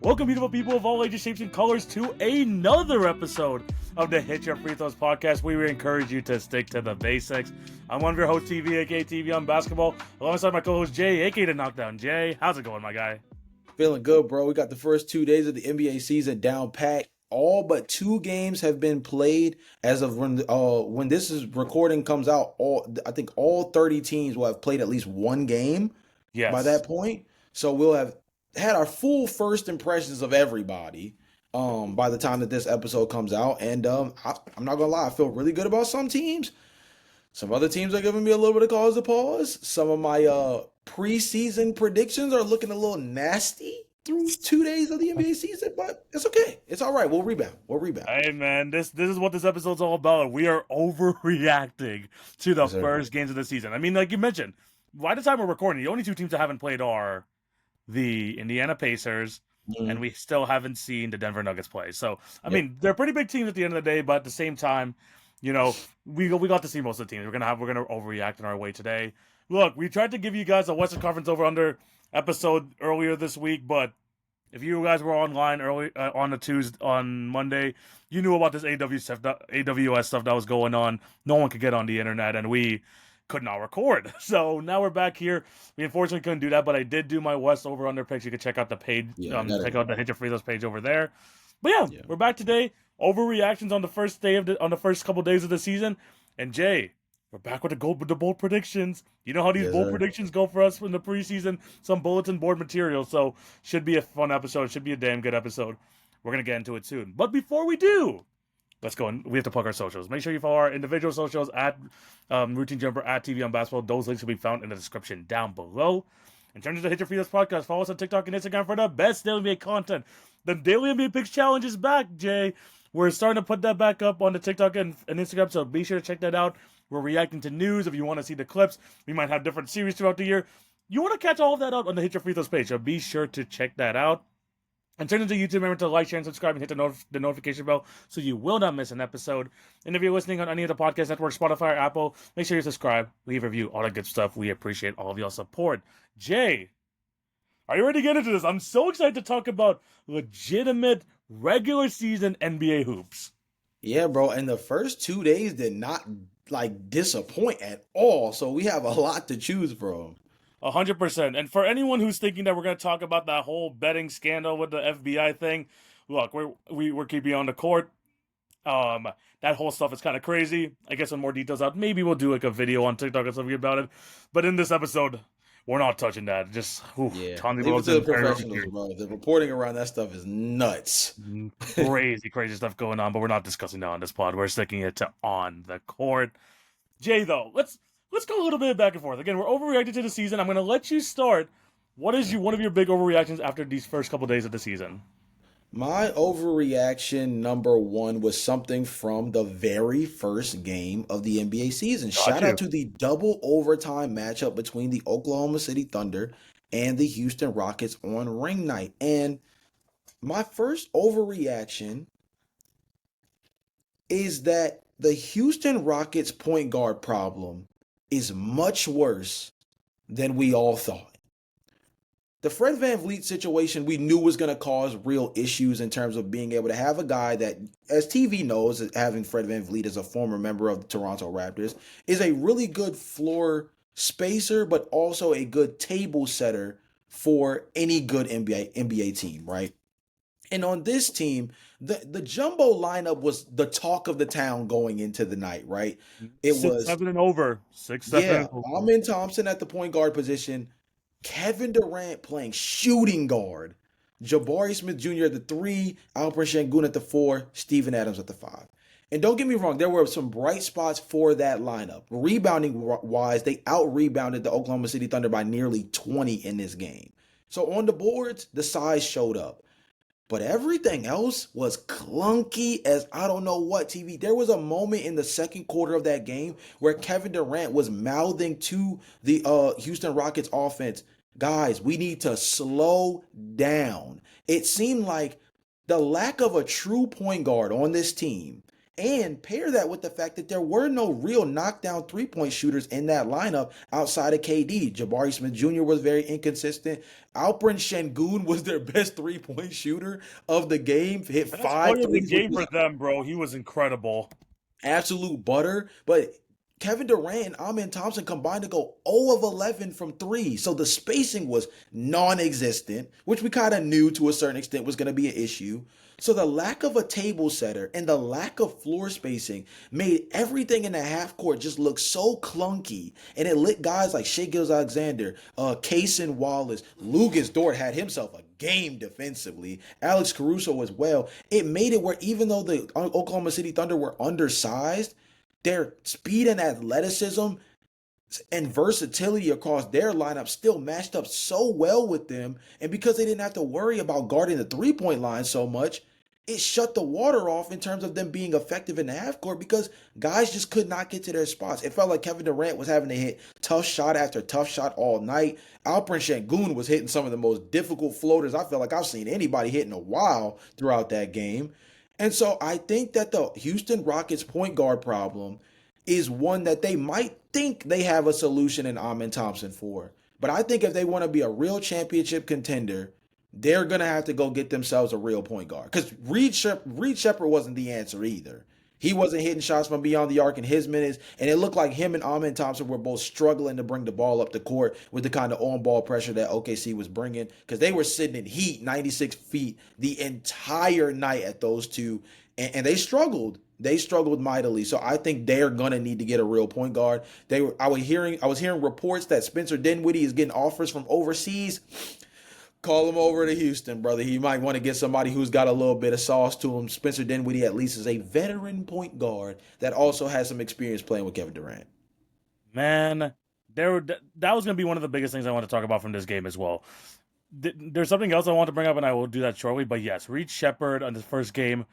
Welcome, beautiful people of all ages, shapes, and colors, to another episode of the Hit Your Free Throws podcast. We encourage you to stick to the basics. I'm one of your hosts, TV, aka TV on basketball, alongside my co-host Jay, aka the Knockdown. Jay, how's it going, my guy? Feeling good, bro. We got the first 2 days of the NBA season down pat. All but 2 games have been played as of when this is recording comes out. I think all 30 teams will have played at least one game by Yes. that point. So we'll have had our full first impressions of everybody by the time that this episode comes out. And I'm not gonna lie, I feel really good about some teams. Some other teams are giving me a little bit of cause to pause. Some of my preseason predictions are looking a little nasty through 2 days of the NBA season, but it's okay. It's all right. We'll rebound. Hey, man, this is what this episode's all about. We are overreacting to the first games of the season. I mean, like you mentioned, by the time we're recording, the only 2 teams that haven't played are the Indiana Pacers, and we still haven't seen the Denver Nuggets play. So, I mean, they're pretty big teams at the end of the day, but at the same time, you know, we got to see most of the teams. We're gonna overreact in our way today. Look, we tried to give you guys a Western Conference over/under episode earlier this week, but if you guys were online early on Monday, you knew about this AWS stuff that was going on. No one could get on the internet, and we could not record. So now we're back here. We unfortunately couldn't do that, but I did do my West over/under picks. You can check out the page, check out the Hit Your Free Throws page over there. But yeah, we're back today. Overreactions on the first couple days of the season, and Jay, we're back with the bold predictions. You know how these bold predictions go for us in the preseason. Some bulletin board material. So should be a fun episode. Should be a damn good episode. We're gonna get into it soon. But before we do, let's go. We have to plug our socials. Make sure you follow our individual socials at Routine Jumper, at TV on Basketball. Those links will be found in the description down below. In terms of the Hit Your Free Throws podcast, follow us on TikTok and Instagram for the best daily NBA content. The Daily NBA Picks Challenge is back, Jay. We're starting to put that back up on the TikTok and Instagram, so be sure to check that out. We're reacting to news. If you want to see the clips, we might have different series throughout the year. You want to catch all of that out on the Hit Your Free Throws page, so be sure to check that out. And turn into YouTube, remember to like, share, and subscribe, and hit the notification bell so you will not miss an episode. And if you're listening on any of the podcast networks, Spotify or Apple, make sure you subscribe, leave a review, all that good stuff. We appreciate all of y'all support. Jay, are you ready to get into this? I'm so excited to talk about legitimate regular season NBA hoops. Yeah, bro. And the first 2 days did not disappoint at all. So we have a lot to choose from. 100%. And for anyone who's thinking that we're going to talk about that whole betting scandal with the FBI thing, look, we're keeping you on the court. That whole stuff is kind of crazy. I guess when more details out, maybe we'll do like a video on TikTok or something about it. But in this episode, we're not touching that. Just leave it to the professionals, bro. The reporting around that stuff is nuts. Crazy stuff going on. But we're not discussing that on this pod. We're sticking it to on the court. Jay, though, let's go a little bit back and forth. Again, we're overreacting to the season. I'm going to let you start. What is one of your big overreactions after these first couple days of the season? My overreaction number 1 was something from the very first game of the NBA season. Shout out to the double overtime matchup between the Oklahoma City Thunder and the Houston Rockets on ring night. And my first overreaction is that the Houston Rockets point guard problem is much worse than we all thought. The Fred VanVleet situation we knew was going to cause real issues in terms of being able to have a guy that, as TV knows, having Fred VanVleet as a former member of the Toronto Raptors, is a really good floor spacer, but also a good table setter for any good NBA team, right? And on this team, the jumbo lineup was the talk of the town going into the night, right? It was 6-7 and over. 6-7. Yeah, Amen Thompson at the point guard position, Kevin Durant playing shooting guard, Jabari Smith Jr. at the 3, Alperen Sengun at the 4, Steven Adams at the 5. And don't get me wrong, there were some bright spots for that lineup. Rebounding wise, they out-rebounded the Oklahoma City Thunder by nearly 20 in this game. So on the boards, the size showed up. But everything else was clunky as I don't know what TV. There was a moment in the second quarter of that game where Kevin Durant was mouthing to the Houston Rockets offense, guys, we need to slow down. It seemed like the lack of a true point guard on this team And pair that with the fact that there were no real knockdown three-point shooters in that lineup outside of KD. Jabari Smith Jr. was very inconsistent. Alperen Şengün was their best three-point shooter of the game. Hit Best five player of the threes, which game was for them, bro. He was incredible. absolute butter. But Kevin Durant and Amen Thompson combined to go 0 of 11 from three. So the spacing was non existent, which we kind of knew to a certain extent was going to be an issue. So the lack of a table setter and the lack of floor spacing made everything in the half court just look so clunky. And it lit guys like Shai Gilgeous-Alexander, Kaysen Wallace, Lucas Dort had himself a game defensively. Alex Caruso as well. It made it where even though the Oklahoma City Thunder were undersized, their speed and athleticism and versatility across their lineup still matched up so well with them. And because they didn't have to worry about guarding the three-point line so much, it shut the water off in terms of them being effective in the half court because guys just could not get to their spots. It felt like Kevin Durant was having to hit tough shot after tough shot all night. Alperen Şengün was hitting some of the most difficult floaters I feel like I've seen anybody hit in a while throughout that game. And so I think that the Houston Rockets point guard problem is one that they might think they have a solution in Amen Thompson for. But I think if they want to be a real championship contender, they're going to have to go get themselves a real point guard. Because Reed Shepherd wasn't the answer either. He wasn't hitting shots from beyond the arc in his minutes, and it looked like him and Amen Thompson were both struggling to bring the ball up the court with the kind of on-ball pressure that OKC was bringing because they were sitting in heat 96 feet the entire night at those two, and they struggled. They struggled mightily, so I think they're gonna need to get a real point guard. I was hearing reports that Spencer Dinwiddie is getting offers from overseas. Call him over to Houston, brother. He might want to get somebody who's got a little bit of sauce to him. Spencer Dinwiddie at least is a veteran point guard that also has some experience playing with Kevin Durant. Man, that was going to be one of the biggest things I want to talk about from this game as well. There's something else I want to bring up, and I will do that shortly. But yes, Reed Shepherd on this first game.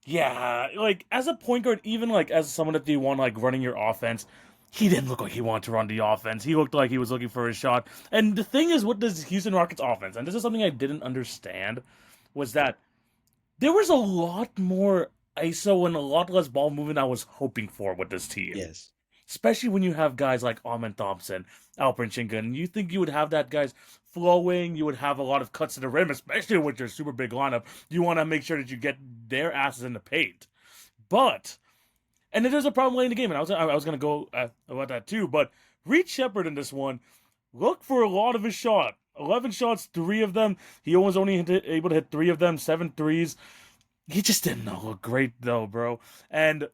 Yeah, like as a point guard, even like as someone that you want like running your offense, he didn't look like he wanted to run the offense. He looked like he was looking for a shot. And the thing is, what does Houston Rockets offense, and this is something I didn't understand, was that there was a lot more ISO and a lot less ball movement I was hoping for with this team. Yes. Especially when you have guys like Amen Thompson, Alperen Şengün. You think you would have that guys flowing, you would have a lot of cuts to the rim, especially with your super big lineup. You want to make sure that you get their asses in the paint. But, and there's a problem late in the game, and I was going to go about that too, but Reed Shepherd in this one looked for a lot of his shot. 11 shots, 3 of them. He was only able to hit 3 of them, 7 threes. He just did not look great though, bro. And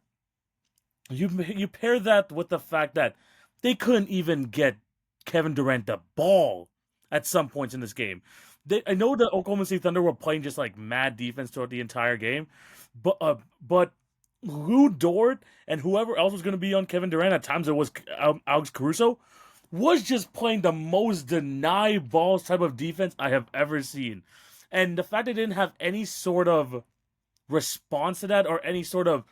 you pair that with the fact that they couldn't even get Kevin Durant the ball at some points in this game. I know the Oklahoma City Thunder were playing just like mad defense throughout the entire game, but Lou Dort and whoever else was going to be on Kevin Durant, at times it was Alex Caruso, was just playing the most deny balls type of defense I have ever seen. And the fact they didn't have any sort of response to that or any sort of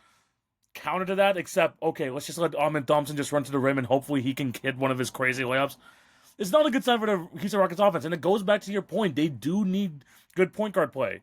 counter to that, except, okay, let's just let Amen Thompson just run to the rim and hopefully he can hit one of his crazy layups. It's not a good sign for the Houston Rockets offense, and it goes back to your point. They do need good point guard play.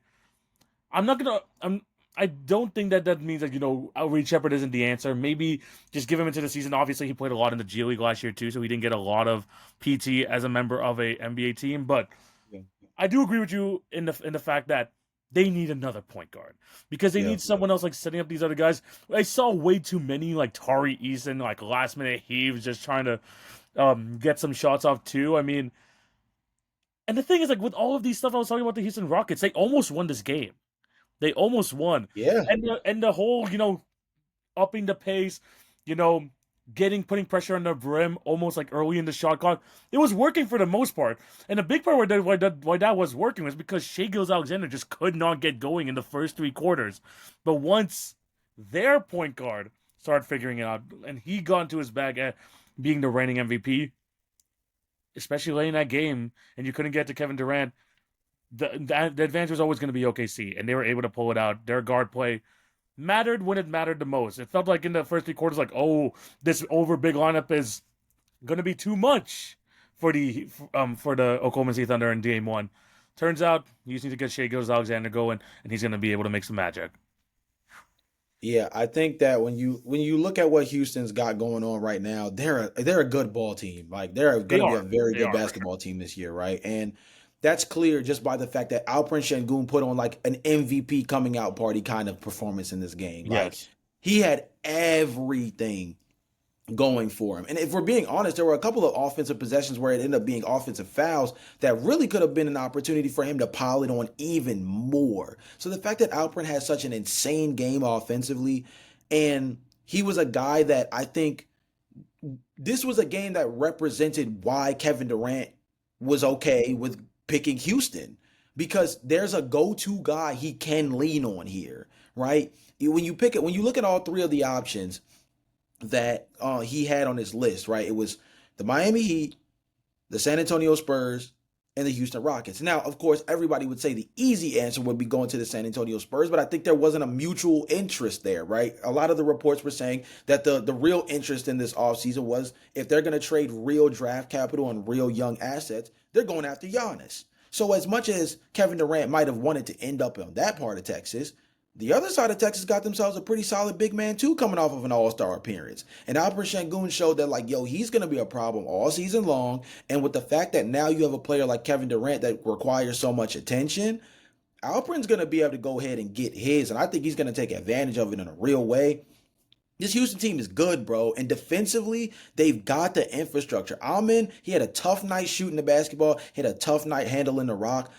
I don't think that means that, Reed Shepherd isn't the answer. Maybe just give him into the season. Obviously, he played a lot in the G League last year too, so he didn't get a lot of PT as a member of a NBA team. But Yeah. I do agree with you in the fact that they need another point guard because they need someone else like setting up these other guys. I saw way too many like Tari Eason, like last minute heaves, just trying to get some shots off too. I mean, and the thing is, like with all of these stuff I was talking about the Houston Rockets, they almost won this game. They almost won. Yeah. And the whole, upping the pace, putting pressure on the rim almost like early in the shot clock. It was working for the most part. And a big part why that was working was because Shai Gilgeous-Alexander just could not get going in the first 3 quarters. But once their point guard started figuring it out and he got into his bag at being the reigning MVP, especially late in that game, and you couldn't get to Kevin Durant, the advantage was always going to be OKC, and they were able to pull it out. Their guard play mattered when it mattered the most. It felt like in the first 3 quarters, like, oh, this over big lineup is going to be too much for the Oklahoma City Thunder in Game 1. Turns out, you just need to get Shai Gilgeous-Alexander going, and he's going to be able to make some magic. Yeah, I think that when you look at what Houston's got going on right now, they're a good ball team. Like they're They going to be a are. very They good are for sure. basketball team this year, right? And that's clear just by the fact that Alperen Şengün put on like an MVP coming out party kind of performance in this game. Like Yes. he had everything going for him. And if we're being honest, there were a couple of offensive possessions where it ended up being offensive fouls that really could have been an opportunity for him to pile it on even more. So the fact that Alperen had such an insane game offensively, and he was a guy that I think this was a game that represented why Kevin Durant was okay with picking Houston because there's a go-to guy he can lean on here, right? When you pick it, when you look at all three of the options, that he had on his list, right? It was the Miami Heat, the San Antonio Spurs, and the Houston Rockets. Now, of course, everybody would say the easy answer would be going to the San Antonio Spurs, but I think there wasn't a mutual interest there, right? A lot of the reports were saying that the real interest in this offseason was if they're going to trade real draft capital and real young assets, they're going after Giannis. So as much as Kevin Durant might have wanted to end up on that part of Texas, the other side of Texas got themselves a pretty solid big man too, coming off of an All-Star appearance. And Alperen Şengün showed that like, yo, he's gonna be a problem all season long. And with the fact that now you have a player like Kevin Durant that requires so much attention, Alperen's gonna be able to go ahead and get his, and I think he's gonna take advantage of it in a real way. This Houston team is good, bro. And defensively, they've got the infrastructure. Alman, he had a tough night shooting the basketball, he had a tough night handling the rock.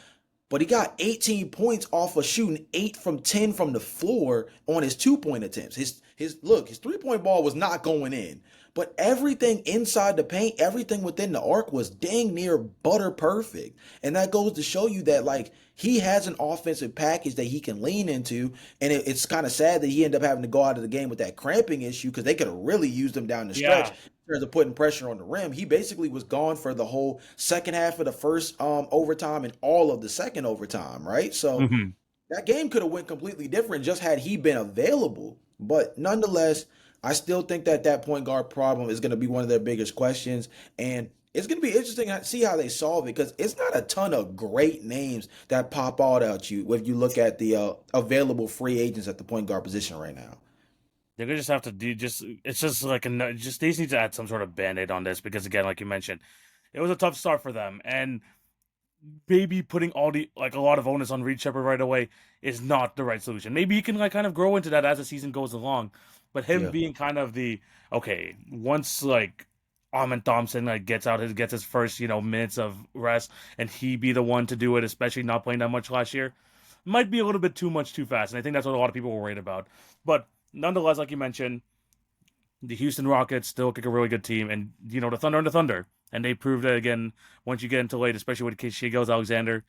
But he got 18 points off of shooting 8 from 10 from the floor on his 2-point attempts. His 3-point ball was not going in. But everything inside the paint, everything within the arc was dang near butter perfect. And that goes to show you that like he has an offensive package that he can lean into. And it's kind of sad that he ended up having to go out of the game with that cramping issue because they could have really used him down the stretch Yeah. in terms of putting pressure on the rim. He basically was gone for the whole second half of the first overtime and all of the second overtime, right? So Hmm. that game could have went completely different just had he been available. But nonetheless, I still think that that point guard problem is going to be one of their biggest questions, and it's going to be interesting to see how they solve it because it's not a ton of great names that pop out at you if you look at the available free agents at the point guard position right now. They're gonna just have to do just. It's just like a just. They just need to add some sort of band-aid on this because again, like you mentioned, it was a tough start for them, and maybe putting all the like a lot of onus on Reed Shepard right away is not the right solution. Maybe he can like kind of grow into that as the season goes along, but him Yeah, being kind of the okay once like Amon Thompson like gets his first minutes of rest and he be the one to do it, especially not playing that much last year, might be a little bit too much too fast, and I think that's what a lot of people were worried about. But nonetheless, like you mentioned, the Houston Rockets still kick a really good team, and the Thunder and the Thunder, and they proved it again. Once you get into late, especially with Shea Alexander,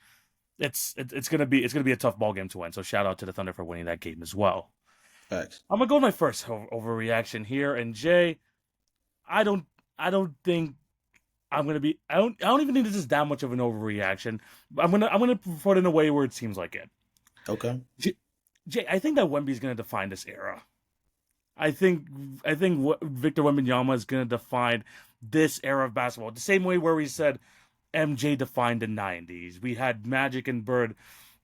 it's gonna be a tough ball game to win. So shout out to the Thunder for winning that game as well. facts. I'm gonna go with my first overreaction here, and Jay, I don't I don't think I'm gonna be I don't even think this is that much of an overreaction. I'm gonna put it in a way where it seems like it. Okay. Jay, I think that Wemby's gonna define this era. I think Victor Wembanyama is going to define this era of basketball the same way where we said MJ defined the '90s. We had Magic and Bird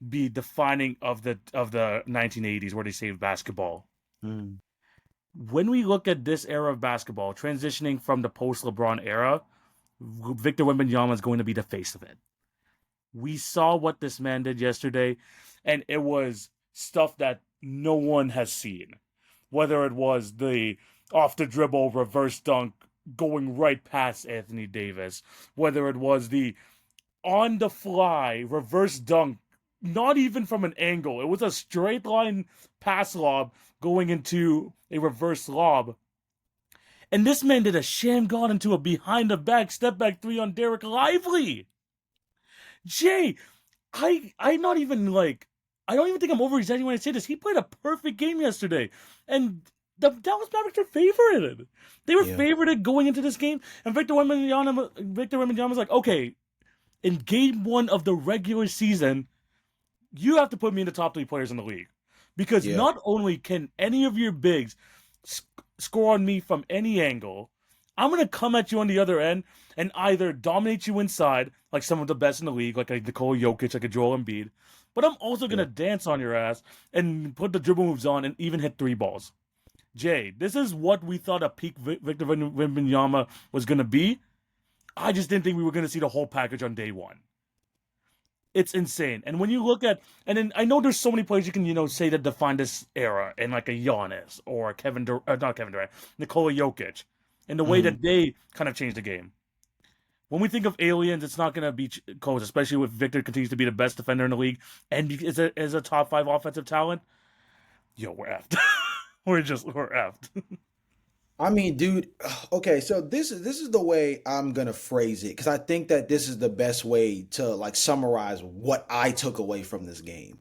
be defining of the 1980s where they saved basketball. Mm, When we look at this era of basketball, transitioning from the post LeBron era, Victor Wembanyama is going to be the face of it. We saw what this man did yesterday, and it was stuff that no one has seen. Whether it was the off the dribble reverse dunk going right past Anthony Davis, whether it was the on the fly reverse dunk, not even from an angle, it was a straight line pass lob going into a reverse lob. And this man did a sham god into a behind the back step back three on Derek Lively. Jay, I'm not even like I don't even think I'm over exaggerating when I say this. He played a perfect game yesterday, and the Dallas Mavericks are favored. They were yeah. favored going into this game, and Victor Wembanyama was like, okay, in game one of the regular season, you have to put me in the top three players in the league because Yeah. not only can any of your bigs score on me from any angle, I'm gonna come at you on the other end and either dominate you inside, like some of the best in the league, like a Nikola Jokic, like a Joel Embiid, but I'm also Yeah. gonna dance on your ass and put the dribble moves on and even hit 3 balls. Jay, this is what we thought a peak Victor Wembanyama was gonna be. I just didn't think we were gonna see the whole package on day one. It's insane. And when you look at, and then I know there's so many players you can, say that define this era, and like a Giannis or not Kevin Durant, Nikola Jokic, and the way Mhm. that they kind of changed the game. When we think of aliens, it's not going to be close, especially if Victor continues to be the best defender in the league and is a top 5 offensive talent. Yo, we're effed. we're effed. I mean, dude, okay, so this is the way I'm gonna phrase it because I think that this is the best way to like summarize what I took away from this game.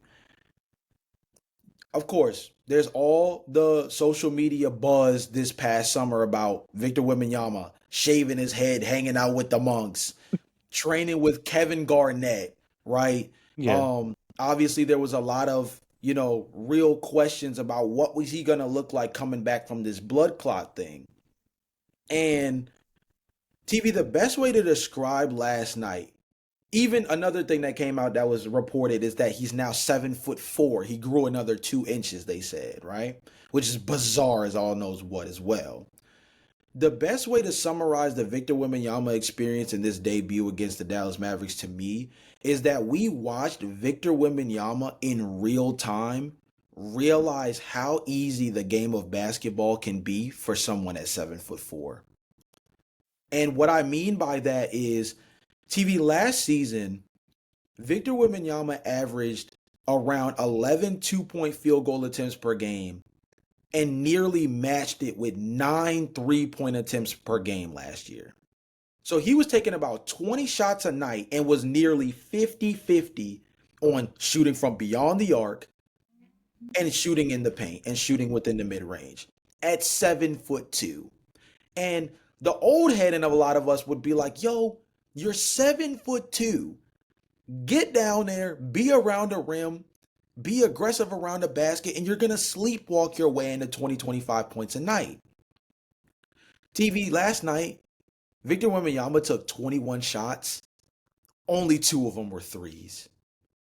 Of course, there's all the social media buzz this past summer about Victor Wembanyama shaving his head, hanging out with the monks, training with Kevin Garnett, right? Yeah. Obviously there was a lot of, real questions about what was he going to look like coming back from this blood clot thing. And TV, the best way to describe last night, even another thing that came out that was reported is that he's now 7'4". He grew another 2 inches, they said, right? Which is bizarre as all knows what as well. The best way to summarize the Victor Wembanyama experience in this debut against the Dallas Mavericks to me is that we watched Victor Wembanyama in real time realize how easy the game of basketball can be for someone at 7'4". And what I mean by that is TV last season, Victor Wembanyama averaged around 11 2-point field goal attempts per game and nearly matched it with 9 3-point attempts per game last year. So he was taking about 20 shots a night and was nearly 50-50 on shooting from beyond the arc and shooting in the paint and shooting within the mid range at 7'2". And the old head in a lot of us would be like, yo, you're 7'2". Get down there, be around the rim, be aggressive around the basket, and you're going to sleepwalk your way into 20, 25 points a night. TV last night, Victor Wembanyama took 21 shots. Only 2 of them were threes.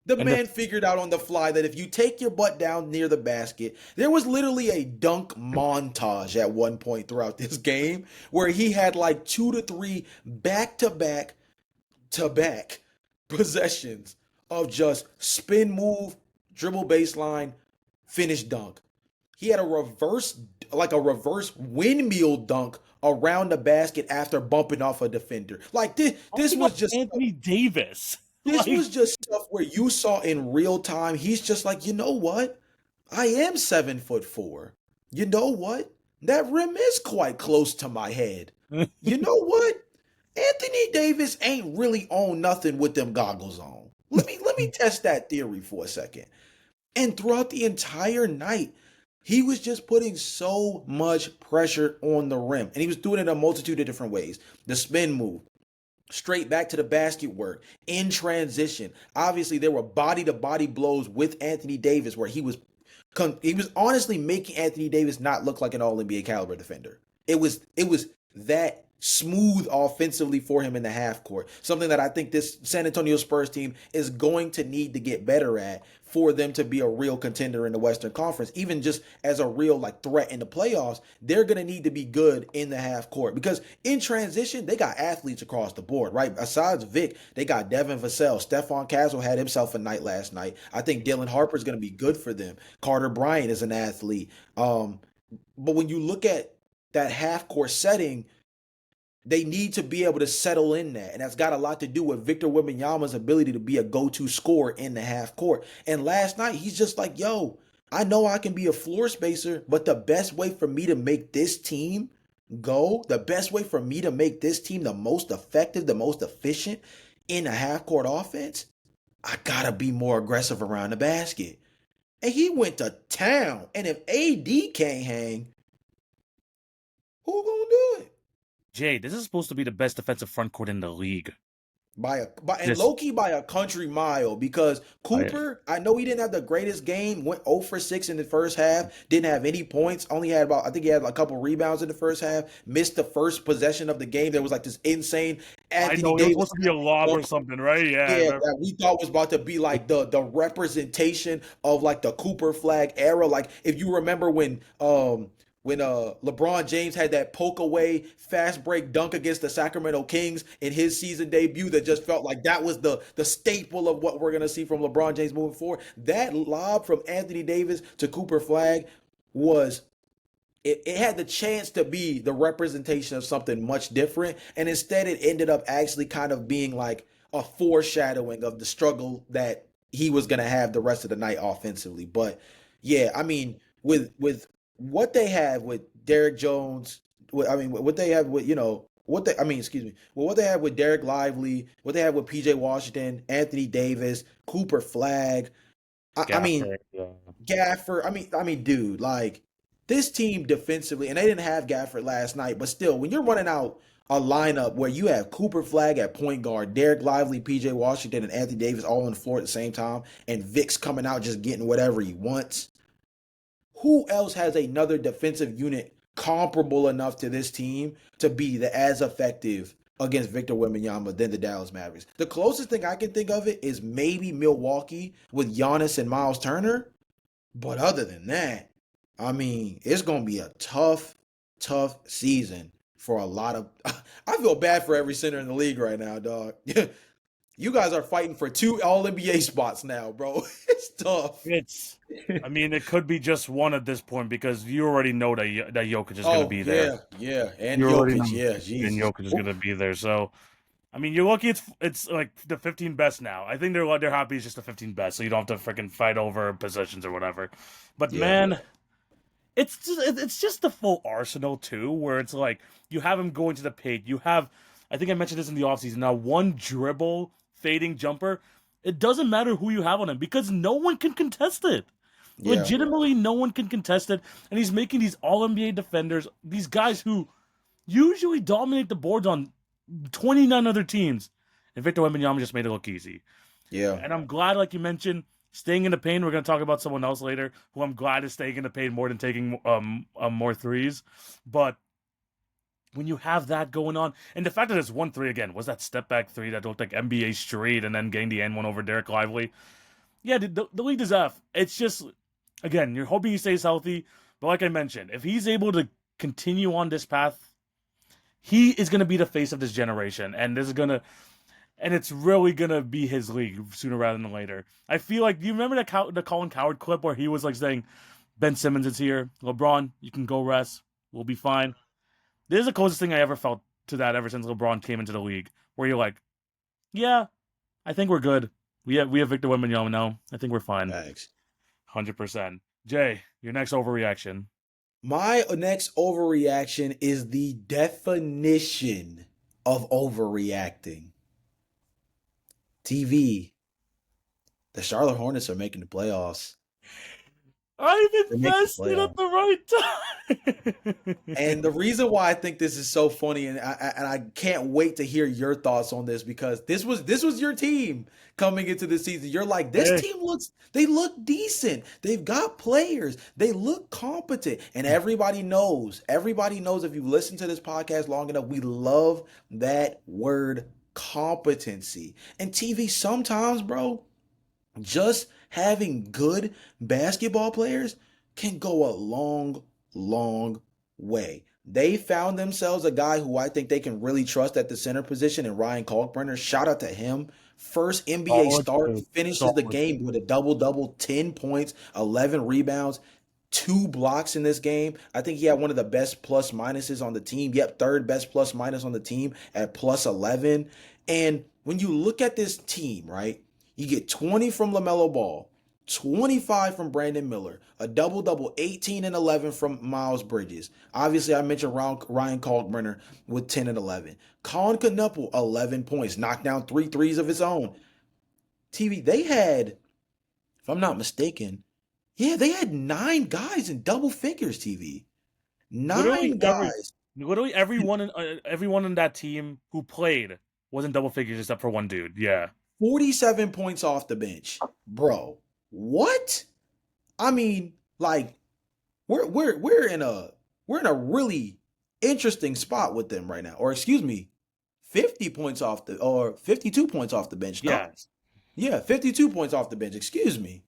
The And the man figured out on the fly that if you take your butt down near the basket, there was literally a dunk montage at one point throughout this game where he had like 2 to 3 back to back possessions of just spin move, dribble baseline, finish dunk. He had a reverse windmill dunk around the basket after bumping off a defender. Like this bumping was off just Anthony Davis. this Like, was just stuff where you saw in real time. He's just like, you know what? I am 7'4". You know what? That rim is quite close to my head. You know what? Anthony Davis ain't really on nothing with them goggles on. Let me test that theory for a second. And throughout the entire night, he was just putting so much pressure on the rim. And he was doing it in a multitude of different ways. The spin move, straight back to the basket work, in transition. Obviously, there were body to body blows with Anthony Davis where he was honestly making Anthony Davis not look like an all NBA caliber defender. It was that smooth offensively for him in the half court. Something that I think this San Antonio Spurs team is going to need to get better at for them to be a real contender in the Western Conference. Even just as a real like threat in the playoffs, they're going to need to be good in the half court because in transition, they got athletes across the board, right? Besides Vic, they got Devin Vassell. Stephon Castle had himself a night last night. I think Dylan Harper is going to be good for them. Carter Bryant is an athlete. But when you look at that half court setting, they need to be able to settle in that. And that's got a lot to do with Victor Wembanyama's ability to be a go-to scorer in the half court. And last night, he's just like, yo, I know I can be a floor spacer, but the best way for me to make this team go, the best way for me to make this team the most effective, the most efficient in a half court offense, I gotta be more aggressive around the basket. And he went to town. And if AD can't hang, who gonna do it? Jay, this is supposed to be the best defensive front court in the league. And This low key by a country mile, because I Cooper, I know he didn't have the greatest game, went 0 for 6 in the first half, didn't have any points, only had about, I think he had a couple rebounds in the first half, missed the first possession of the game. There was like this insane I Anthony know it was Davis supposed to be a lob or dunk, something, right? Yeah, I yeah, remember. that we thought was about to be like the representation of like the Cooper flag era. Like if you remember when LeBron James had that poke away fast break dunk against the Sacramento Kings in his season debut, that just felt like that was the staple of what we're gonna see from LeBron James moving forward. That lob from Anthony Davis to Cooper Flag was, it had the chance to be the representation of something much different. And instead, it ended up actually kind of being like a foreshadowing of the struggle that he was going to have the rest of the night offensively. But yeah, I mean, with what they have with Derek Jones, I mean, what they have with, I mean, excuse me, well, what they have with Derek Lively, what they have with PJ Washington, Anthony Davis, Cooper Flag, I mean, Gaffer. Yeah. Gafford. I mean, dude, like this team defensively, and they didn't have Gafford last night, but still, when you're running out a lineup where you have Cooper Flag at point guard, Derek Lively, PJ Washington, and Anthony Davis all on the floor at the same time, and Vic's coming out just getting whatever he wants. Who else has another defensive unit comparable enough to this team to be as effective against Victor Wembanyama than the Dallas Mavericks? The closest thing I can think of it is maybe Milwaukee with Giannis and Miles Turner. But other than that, I mean, it's going to be a tough, tough season for a lot of. I feel bad for every center in the league right now, dog. You guys are fighting for 2 All NBA spots now, bro. It's tough. It's, I mean, it could be just one at this point because you already know that Jokic is going to Oh be there. yeah, yeah, and You already Jokic, know yeah, and Jesus. Jokic is going to be there. So, I mean, you're lucky it's like the 15 best now. I think they're happy it's just the 15 best, so you don't have to freaking fight over positions or whatever. But Yeah, man, it's just the full arsenal too, where it's like you have him going to the paint. You have, I think I mentioned this in the offseason. Now, one dribble fading jumper, it doesn't matter who you have on him because no one can contest it. yeah, Legitimately, no one can contest it, and he's making these All NBA defenders, these guys who usually dominate the boards on 29 other teams, and Victor Wembanyama just made it look easy. yeah, And I'm glad, like you mentioned, staying in the paint. We're going to talk about someone else later who I'm glad is staying in the paint more than taking more threes. But when you have that going on, and the fact that it's 1-3 again, was that step back three that looked like NBA Street and then getting the end one over Derek Lively? Yeah, the league is F. It's just, again, you're hoping he stays healthy. But like I mentioned, if he's able to continue on this path, he is going to be the face of this generation. And it's really gonna be his league sooner rather than later. I feel like, do you remember the Colin Coward clip where he was like saying, "Ben Simmons is here, LeBron, you can go rest, we'll be fine." This is the closest thing I ever felt to that ever since LeBron came into the league, where you're like, "Yeah, I think we're good. We have Victor Wembanyama now. I think we're fine, thanks. 100%." Jay, your next overreaction. My next overreaction is the definition of overreacting. TV. The Charlotte Hornets are making the playoffs. I've They're making the invested at playoffs. the right And time. the reason why I think this is so funny, and I can't wait to hear your thoughts on this, because this was your team coming into the season. You're like, this Hey. team they look decent. They've got players. They look competent. And everybody knows. Everybody knows, if you listen to this podcast long enough, we love that word competency. And TV, sometimes, bro, just having good basketball players can go a long, long way. They found themselves a guy who I think they can really trust at the center position in Ryan Kalkbrenner. Shout out to him. First NBA Solid start, dude. finishes the Solid game dude. with a double double, 10 points, 11 rebounds, 2 blocks in this game. I think he had one of the best plus minuses on the team. Yep, third best plus minus on the team at plus 11. And when you look at this team, right, you get 20 from LaMelo Ball, 25 from Brandon Miller, a double double, 18 and 11 from Miles Bridges. Obviously, I mentioned Ryan Kalkbrenner with 10 and 11. Colin Knuppel, 11 points, knocked down 3 threes of his own. TV, they had, if I'm not mistaken, yeah, they had 9 guys in double figures, TV. Literally Nine every guys. literally everyone in that team who played Wasn't double figures except for one dude. Yeah. 47 points off the bench. Bro, what? I mean, like we're in a really interesting spot with them right now. Or excuse me, 50 points off the or 52 points off the bench. No. Yes. Yeah, 52 points off the bench. Excuse me.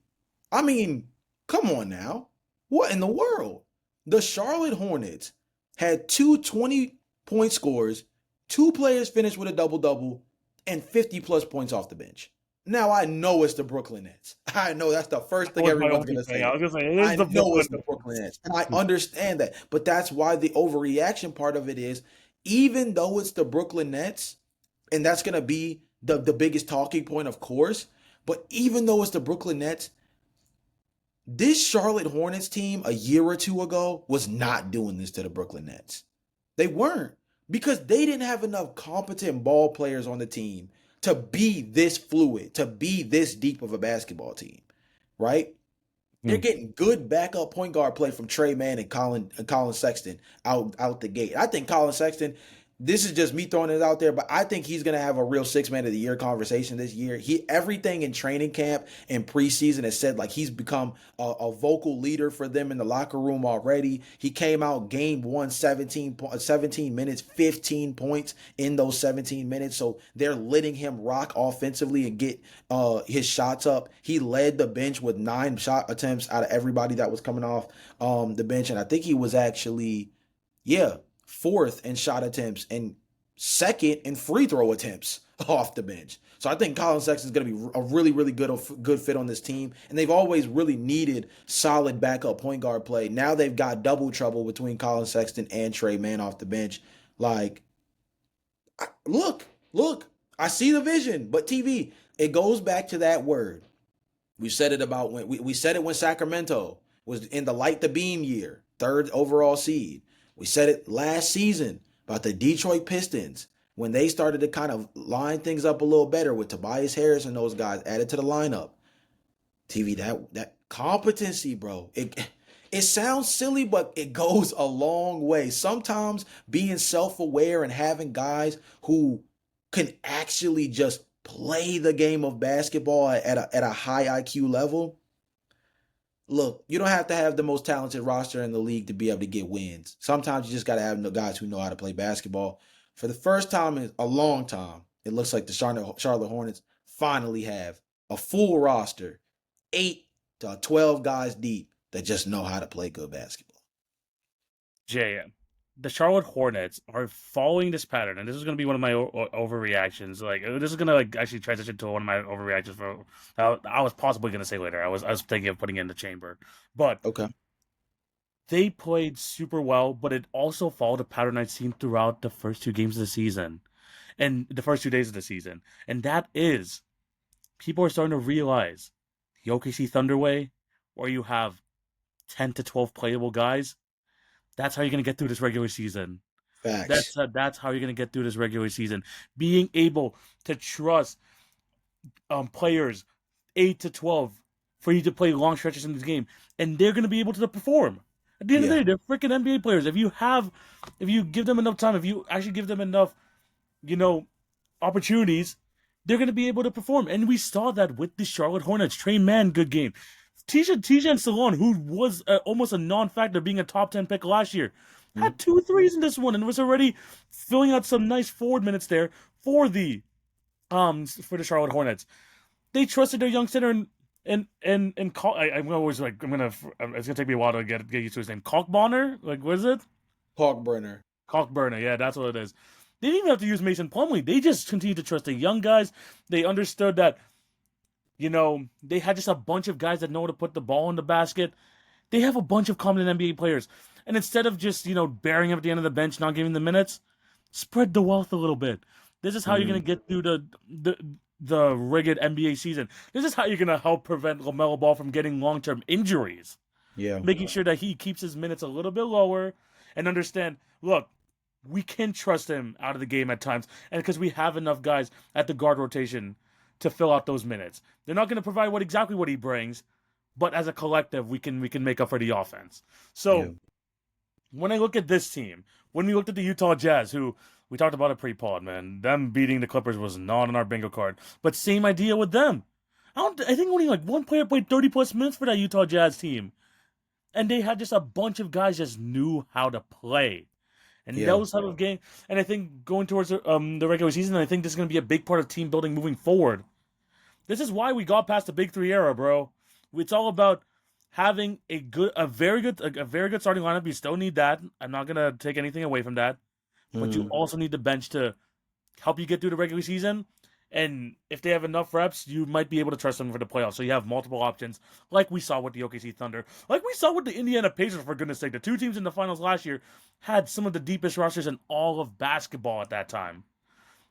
I mean, come on now. What in the world? The Charlotte Hornets had two 20-point scores, two players finished with a double double, and 50 plus points off the bench. Now I know it's the Brooklyn Nets. I know that's the first That thing was my everyone's only gonna thing. I say. was gonna say it is I the know Brooklyn. it's the Brooklyn Nets, and I understand that. But that's why the overreaction part of it is, even though it's the Brooklyn Nets, and that's gonna be the biggest talking point, of course. But even though it's the Brooklyn Nets, this Charlotte Hornets team a year or two ago was not doing this to the Brooklyn Nets. They weren't, because they didn't have enough competent ball players on the team to be this fluid, to be this deep of a basketball team, right? They're Hmm. getting good backup point guard play from Trey Mann and Colin Sexton out the gate. I think Colin Sexton, this is just me throwing it out there, but I think he's gonna have a real six man of the year conversation this year. Everything in training camp and preseason has said like he's become a vocal leader for them in the locker room already. He came out game one, 17 minutes, 15 points in those 17 minutes. So they're letting him rock offensively and get his shots up. He led the bench with 9 shot attempts out of everybody that was coming off the bench, and I think he was actually, yeah, fourth in shot attempts and second in free throw attempts off the bench. So I think Colin Sexton is going to be a really, really good fit on this team. And they've always really needed solid backup point guard play. Now they've got double trouble between Colin Sexton and Trey Mann off the bench. Like, look, I see the vision, but TV, it goes back to that word. We said it about when we said it when Sacramento was in the light the beam year, third overall seed. We said it last season about the Detroit Pistons when they started to kind of line things up a little better with Tobias Harris and those guys added to the lineup. TV, that competency, bro. It sounds silly, but it goes a long way. Sometimes being self-aware and having guys who can actually just play the game of basketball at a high IQ level. Look, you don't have to have the most talented roster in the league to be able to get wins. Sometimes you just got to have guys who know how to play basketball. For the first time in a long time, it looks like the Charlotte Hornets finally have a full roster, 8 to 12 guys deep that just know how to play good basketball. Jay, the Charlotte Hornets are following this pattern, and this is going to be one of my overreactions. Like, this is going to actually transition to one of my overreactions for I was possibly going to say later. I was thinking of putting it in the chamber, but Okay. they played super well. But it also followed a pattern I've seen throughout the first 2 games of the season, and the first 2 days of the season, and that is people are starting to realize the OKC Thunder way, where you have 10 to 12 playable guys. That's how you're going to get through this regular season. Facts. That's how you're going to get through this regular season. Being able to trust players 8 to 12 for you to play long stretches in this game, and they're going to be able to perform. At the end of the Yeah. day, they're freaking NBA players. If you give them enough time, if you actually give them enough, you know, opportunities, they're going to be able to perform. And we saw that with the Charlotte Hornets. Trey Mann, good game. Tijan Salon, who was almost a non-factor, being a top 10 pick last year, Mhm. had 2 threes in this one and was already filling out some nice forward minutes there for the Charlotte Hornets. They trusted their young center and call. I'm always like it's gonna take me a while to get used to his name. Kalkbrenner, like what is it? Kalkbrenner. Kalkbrenner, yeah, that's what it is. They didn't even have to use Mason Plumlee. They just continued to trust the young guys. They understood that, they had just a bunch of guys that know how to put the ball in the basket. They have a bunch of competent NBA players. And instead of just, burying them at the end of the bench, not giving them minutes, spread the wealth a little bit. This is how you're going to get through the rigged NBA season. This is how you're going to help prevent LaMelo Ball from getting long-term injuries. Yeah. Making sure that he keeps his minutes a little bit lower and understand, look, we can trust him out of the game at times, and because we have enough guys at the guard rotation to fill out those minutes. They're not going to provide exactly what he brings, but as a collective, we can make up for the offense. So Yeah. when I look at this team, when we looked at the Utah Jazz, who We talked about it pre-pod, man. Them beating the Clippers was not on our bingo card. But same idea with them. I think only like one player played 30 plus minutes for that Utah Jazz team. And they had just a bunch of guys just knew how to play. And Yeah. those type of game, and I think going towards the regular season, I think this is going to be a big part of team building moving forward. This is why we got past the Big Three era, bro. It's all about having a very good starting lineup. You still need that. I'm not gonna take anything away from that, but you Mm. also need the bench to help you get through the regular season. And if they have enough reps, you might be able to trust them for the playoffs. So you have multiple options, like we saw with the OKC Thunder, like we saw with the Indiana Pacers. For goodness' sake, the two teams in the finals last year had some of the deepest rosters in all of basketball at that time.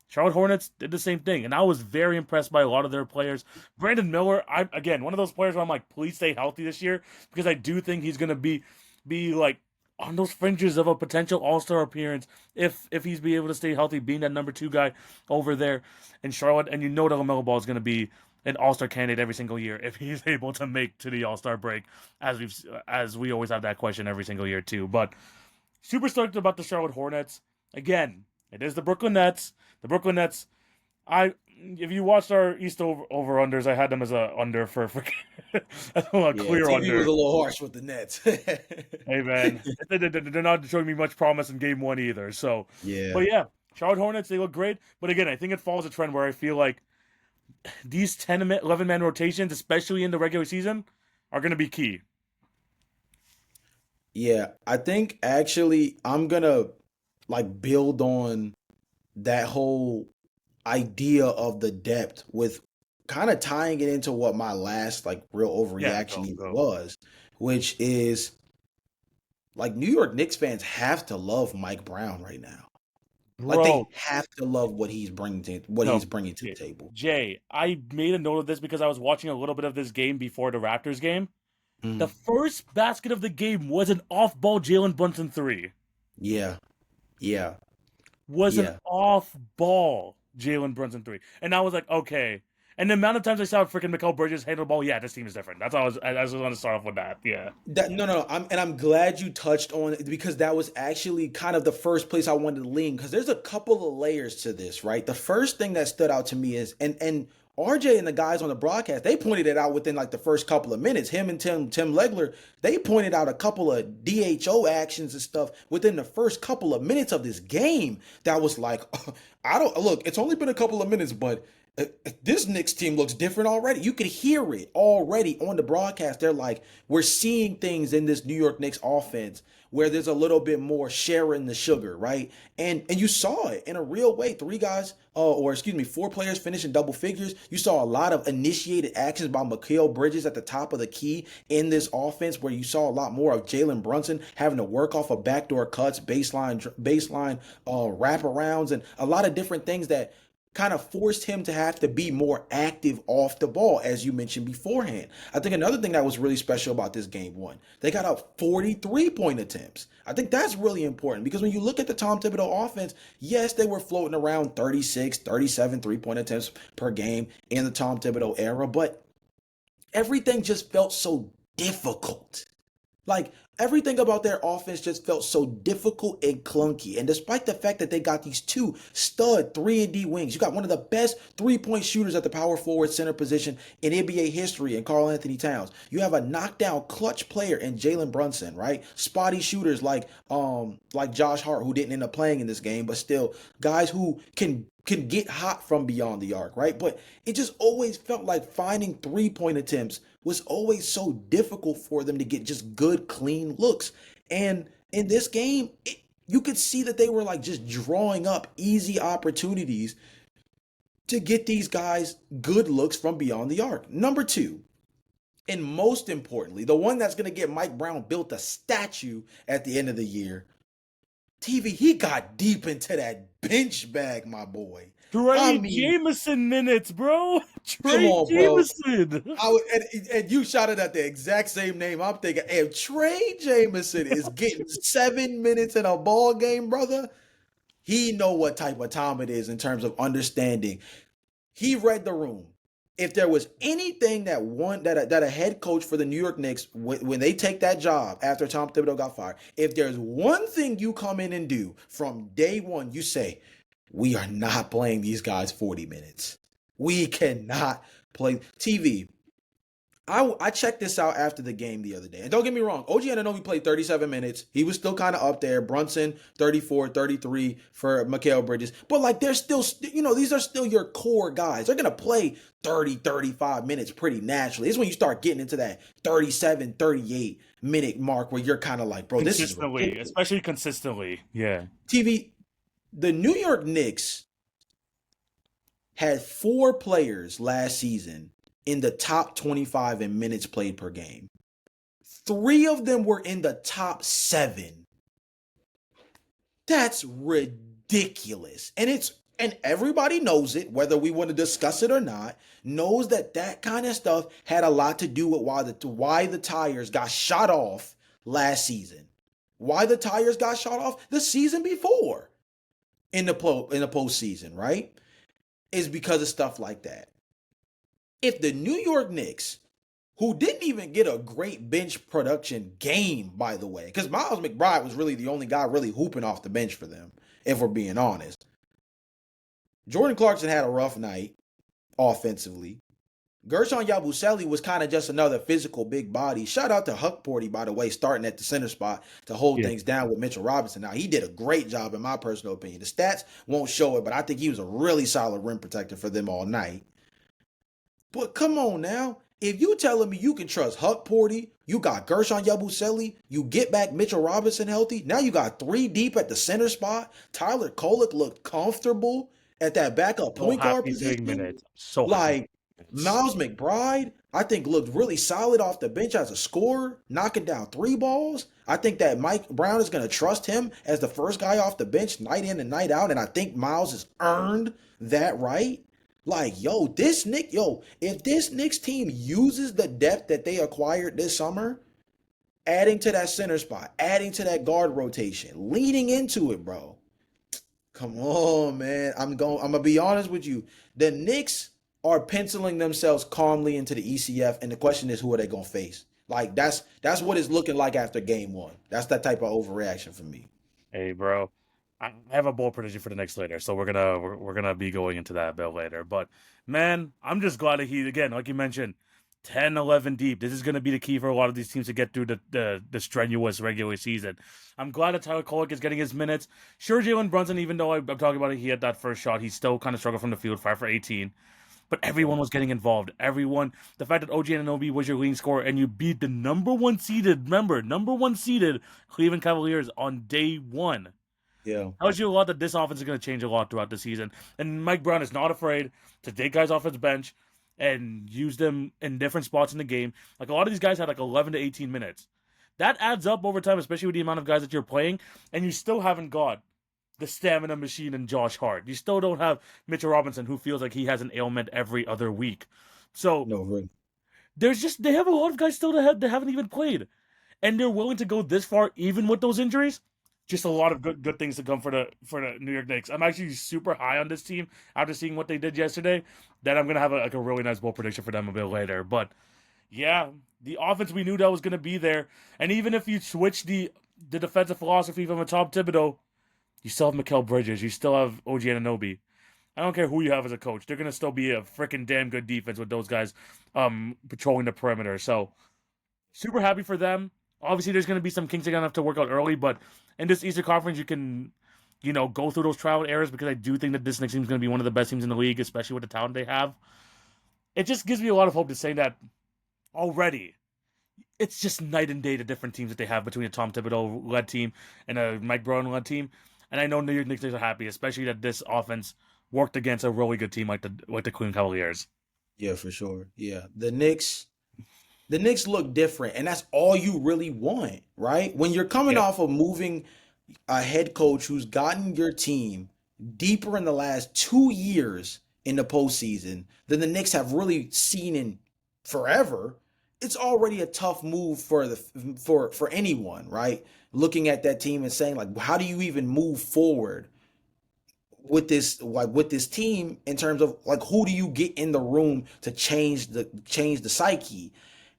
Charlotte Hornets did the same thing, and I was very impressed by a lot of their players. Brandon Miller, I again one of those players where I'm like, please stay healthy this year because I do think he's gonna be like on those fringes of a potential All Star appearance if he's be able to stay healthy, being that number two guy over there in Charlotte. And you know that LaMelo Ball is gonna be an All Star candidate every single year if he's able to make to the All Star break, as we always have that question every single year too. But super stoked about the Charlotte Hornets. Again, it is the Brooklyn Nets. The Brooklyn Nets. If you watched our East over unders, I had them as a under for a Yeah. clear TV was under. a little harsh with the Nets. Hey man, they're not showing me much promise in game one either. So, but Yeah. yeah, Charlotte Hornets, they look great. But again, I think it follows a trend where I feel like these 11 man rotations, especially in the regular season, are going to be key. Yeah. I think actually I'm gonna like build on that whole idea of the depth with kind of tying it into what my last like real Yeah, overreaction go even go, was, which is like New York Knicks fans have to love Mike Brown right now. Like bro. they have to love what he's No, bringing to the Jay, table. Jay, I made a note of this because I was watching a little bit of this game before the Raptors game. The Mm, first basket of the game was an off-ball Jalen Brunson three. yeah, yeah, Was an yeah. off-ball Jalen Brunson three, and I was like, okay. And the amount of times I saw freaking Mikal Bridges handle the ball, yeah, this team is different. That's all I just want to start off with that. Yeah, No. I'm glad you touched on it because that was actually kind of the first place I wanted to lean because there's a couple of layers to this, right? The first thing that stood out to me is and RJ and the guys on the broadcast, they pointed it out within like the first couple of minutes. Him and Tim Legler, they pointed out a couple of DHO actions and stuff within the first couple of minutes of this game that was like, I don't look, it's only been a couple of minutes, but this Knicks team looks different already. You could hear it already on the broadcast. They're like, we're seeing things in this New York Knicks offense where there's a little bit more sharing the sugar, right? And you saw it in a real way. Four players finishing double figures. You saw a lot of initiated actions by Mikal Bridges at the top of the key in this offense, where you saw a lot more of Jalen Brunson having to work off of backdoor cuts, baseline wraparounds, and a lot of different things that kind of forced him to have to be more active off the ball, as you mentioned beforehand. I think another thing that was really special about this game one, they got up 43 point attempts. I think that's really important because when you look at the Tom Thibodeau offense, yes, they were floating around 36, 37 3-point attempts per game in the Tom Thibodeau era, but everything just felt so difficult. Like everything about their offense just felt so difficult and clunky. And despite the fact that they got these two stud 3-and-D wings, you got one of the best 3-point shooters at the power forward center position in NBA history in Karl Anthony Towns. You have a knockdown clutch player in Jalen Brunson, right? Spotty shooters like Josh Hart, who didn't end up playing in this game, but still guys who can get hot from beyond the arc, right? But it just always felt like finding 3-point attempts was always so difficult for them to get just good, clean looks. And in this game, you could see that they were like just drawing up easy opportunities to get these guys good looks from beyond the arc. Number two, and most importantly, the one that's going to get Mike Brown built a statue at the end of the year, TV, he got deep into that bench bag, my boy. I Trey mean, Jameson minutes, bro. come Trey on, bro. Jameson. And you shouted at the exact same name. I'm thinking, if Trey Jameson is getting 7 minutes in a ball game, brother, he know what type of time it is in terms of understanding. He read the room. if there was anything that a head coach for the New York Knicks when they take that job after Tom Thibodeau got fired, if there's one thing you come in and do from day one, you say, we are not playing these guys 40 minutes. We cannot play TV. I checked this out after the game the other day. And don't get me wrong, OG Anunoby played 37 minutes. He was still kind of up there. Brunson, 34, 33 for Mikal Bridges. But like they're still, these are still your core guys. They're going to play 30, 35 minutes pretty naturally. It's when you start getting into that 37, 38-minute mark where you're kind of like, bro, this is Consistently, ridiculous. especially consistently. Yeah. TV, the New York Knicks had 4 players last season in the top 25 in minutes played per game. 3 of them were in the top 7. That's ridiculous. And everybody knows it, whether we want to discuss it or not, knows that kind of stuff had a lot to do with why the tires got shot off last season. Why the tires got shot off the season before in the postseason, right? Is because of stuff like that. If the New York Knicks, who didn't even get a great bench production game, by the way, because Miles McBride was really the only guy really hooping off the bench for them, if we're being honest. Jordan Clarkson had a rough night offensively. Gershon Yabusele was kind of just another physical big body. Shout out to Huck Porty, by the way, starting at the center spot to hold things down with Mitchell Robinson. Now, he did a great job, in my personal opinion. The stats won't show it, but I think he was a really solid rim protector for them all night. But come on now. If you telling me you can trust Huck Porty, you got Gershon Yabusele, you get back Mitchell Robinson healthy, now you got 3 deep at the center spot. Tyler Kolek looked comfortable at that backup So point guard happy seeing position. minutes. So happy. Like, Miles McBride, I think looked really solid off the bench as a scorer, knocking down 3 balls. I think that Mike Brown is going to trust him as the first guy off the bench night in and night out, and I think Miles has earned that right. Like, if this Knicks team uses the depth that they acquired this summer, adding to that center spot, adding to that guard rotation, leading into it, bro. Come on, man. I'm gonna be honest with you. The Knicks are penciling themselves calmly into the ECF, and the question is, who are they gonna face? Like, that's what it's looking like after game 1. That's that type of overreaction for me. Hey, bro. I have a bold prediction for the next later, so we're gonna be going into that a bit later. But man, I'm just glad that he, again, like you mentioned, 10, 11 deep. This is gonna be the key for a lot of these teams to get through the strenuous regular season. I'm glad that Tyler Kolek is getting his minutes. Sure, Jalen Brunson, even though I'm talking about it, he had that first shot, he still kind of struggled from the field, 5 for 18. But everyone was getting involved. Everyone, the fact that OG Anunoby was your leading scorer and you beat the number one seeded Cleveland Cavaliers on day 1 Yeah. tells you a lot that this offense is going to change a lot throughout the season. And Mike Brown is not afraid to take guys off his bench and use them in different spots in the game. Like, a lot of these guys had like 11 to 18 minutes. That adds up over time, especially with the amount of guys that you're playing, and you still haven't got the stamina machine in Josh Hart. You still don't have Mitchell Robinson, who feels like he has an ailment every other week. So No, really. they have a lot of guys still that haven't even played, and they're willing to go this far even with those injuries. Just a lot of good things to come for the New York Knicks. I'm actually super high on this team after seeing what they did yesterday. That I'm gonna have a really nice bold prediction for them a bit later. But yeah, the offense, we knew that was gonna be there, and even if you switch the defensive philosophy from a Tom Thibodeau, you still have Mikal Bridges, you still have OG Anunoby. I don't care who you have as a coach. They're gonna still be a freaking damn good defense with those guys patrolling the perimeter. So super happy for them. Obviously, there's going to be some kinks they're going to have to work out early, but in this Eastern Conference, you can, go through those trial errors, because I do think that this next team is going to be one of the best teams in the league, especially with the talent they have. It just gives me a lot of hope to say that already. It's just night and day the different teams that they have between a Tom Thibodeau-led team and a Mike Brown-led team. And I know New York Knicks are happy, especially that this offense worked against a really good team like the Cleveland Cavaliers. Yeah, for sure. Yeah. The Knicks look different, and that's all you really want, right? When you're coming Yep. off of moving a head coach who's gotten your team deeper in the last 2 years in the postseason than the Knicks have really seen in forever, it's already a tough move for anyone, right? Looking at that team and saying, like, how do you even move forward with this team in terms of like who do you get in the room to change the psyche.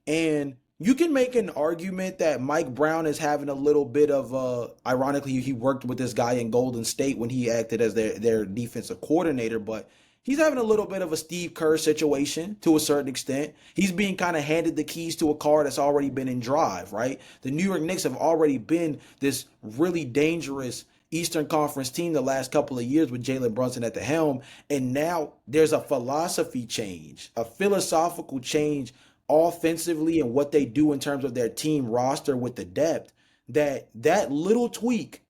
And you can make an argument that Mike Brown is having a little bit of ironically he worked with this guy in Golden State when he acted as their defensive coordinator, but he's having a little bit of a Steve Kerr situation to a certain extent. He's being kind of handed the keys to a car that's already been in drive, right? The New York Knicks have already been this really dangerous Eastern Conference team the last couple of years with Jalen Brunson at the helm. And now there's a philosophy change, a philosophical change offensively and what they do in terms of their team roster with the depth, that little tweak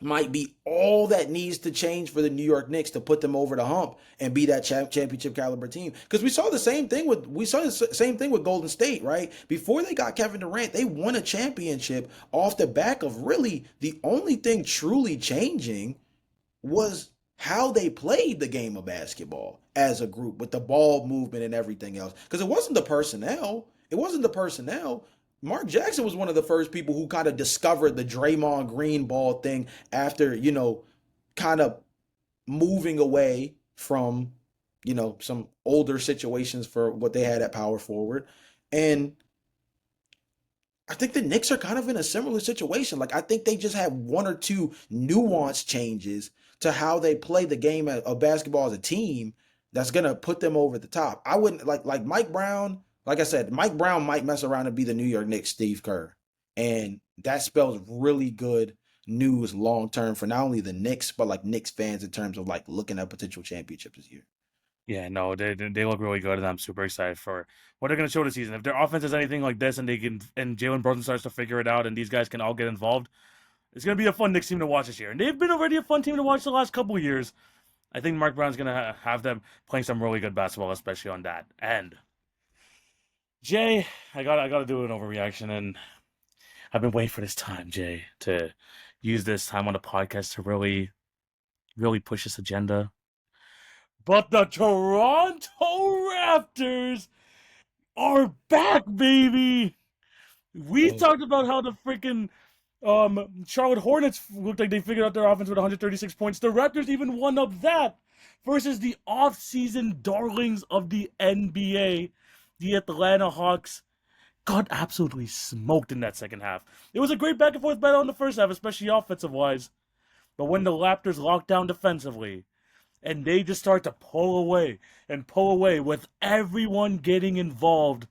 might be all that needs to change for the New York Knicks to put them over the hump and be that championship caliber team. Because we saw the same thing with Golden State, right? Before they got Kevin Durant, they won a championship off the back of really the only thing truly changing was how they played the game of basketball as a group with the ball movement and everything else. Because it wasn't the personnel. It wasn't the personnel. Mark Jackson was one of the first people who kind of discovered the Draymond Green ball thing after, kind of moving away from, some older situations for what they had at power forward. And I think the Knicks are kind of in a similar situation. Like, I think they just have one or two nuance changes to how they play the game of basketball as a team that's gonna put them over the top. I wouldn't like Mike Brown. Like I said, Mike Brown might mess around and be the New York Knicks Steve Kerr, and that spells really good news long term for not only the Knicks but like Knicks fans in terms of like looking at potential championships this year. Yeah, no, they look really good, and I'm super excited for what they're going to show this season. If their offense is anything like this, and Jalen Brunson starts to figure it out, and these guys can all get involved, it's going to be a fun Knicks team to watch this year. And they've been already a fun team to watch the last couple of years. I think Mark Brown's going to have them playing some really good basketball, especially on that end. Jay, I got to do an overreaction, and I've been waiting for this time, Jay, to use this time on the podcast to really push this agenda. But the Toronto Raptors are back, baby. We Oh, talked about how the freaking Charlotte Hornets looked like they figured out their offense with 136 points. The Raptors even won up that versus the off-season darlings of the NBA, the Atlanta Hawks. Got absolutely smoked in that second half. It was a great back and forth battle in the first half, especially offensive wise. But when the Raptors locked down defensively, and they just start to pull away with everyone getting involved.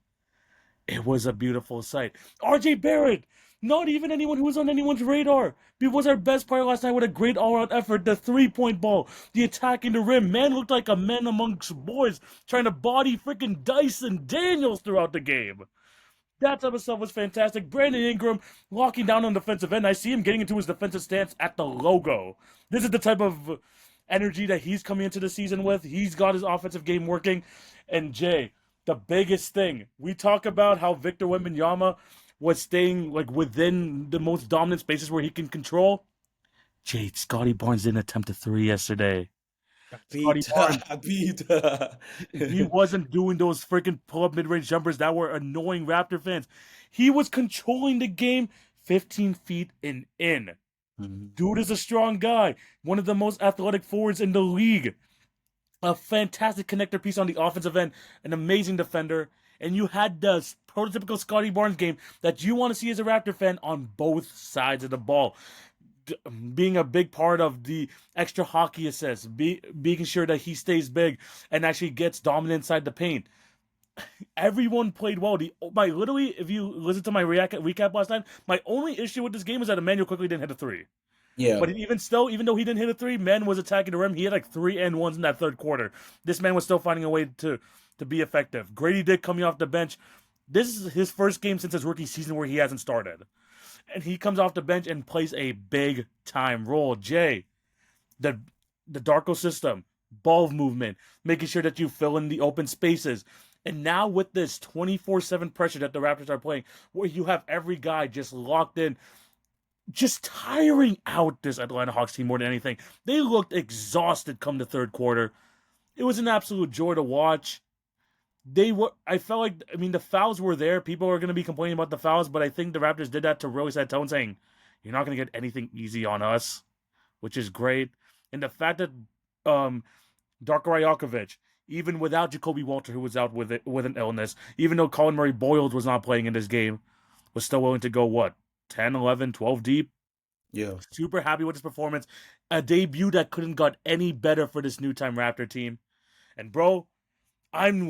It was a beautiful sight. RJ Barrett, not even anyone who was on anyone's radar. He was our best player last night with a great all-out effort. The three-point ball, the attack in the rim. Man looked like a man amongst boys trying to body freaking Dyson Daniels throughout the game. That type of stuff was fantastic. Brandon Ingram locking down on the defensive end. I see him getting into his defensive stance at the logo. This is the type of energy that he's coming into the season with. He's got his offensive game working. And Jay, the biggest thing, we talk about how Victor Wembanyama was staying like within the most dominant spaces where he can control. Jay, Scotty Barnes didn't attempt a three yesterday. Scotty Barnes, I beat. he wasn't doing those freaking pull-up mid-range jumpers that were annoying Raptor fans. He was controlling the game 15 feet and in. Dude is a strong guy. One of the most athletic forwards in the league. A fantastic connector piece on the offensive end. An amazing defender. And you had the prototypical Scotty Barnes game that you want to see as a Raptor fan on both sides of the ball. Being a big part of the extra hockey assists. Being sure that he stays big and actually gets dominant inside the paint. Everyone played well. Literally, if you listen to my recap last night, my only issue with this game is that Emmanuel quickly didn't hit a three. Yeah. But even though he didn't hit a three, man was attacking the rim. He had like 3 and 1s in that third quarter. This man was still finding a way to be effective. Grady Dick coming off the bench. This is his first game since his rookie season where he hasn't started. And he comes off the bench and plays a big time role. Jay, the Darko system, ball movement, making sure that you fill in the open spaces. And now with this 24/7 pressure that the Raptors are playing, where you have every guy just locked in, just tiring out this Atlanta Hawks team more than anything. They looked exhausted come the third quarter. It was an absolute joy to watch. I felt like, the fouls were there. People are going to be complaining about the fouls, but I think the Raptors did that to really set tone saying, you're not going to get anything easy on us, which is great. And the fact that um, Darko Rajakovic, even without Jacoby Walter, who was out with an illness, even though Colin Murray Boyles was not playing in this game, was still willing to go, what, 10, 11, 12 deep? Yeah. Super happy with his performance. A debut that couldn't got any better for this new time Raptor team. And bro, I'm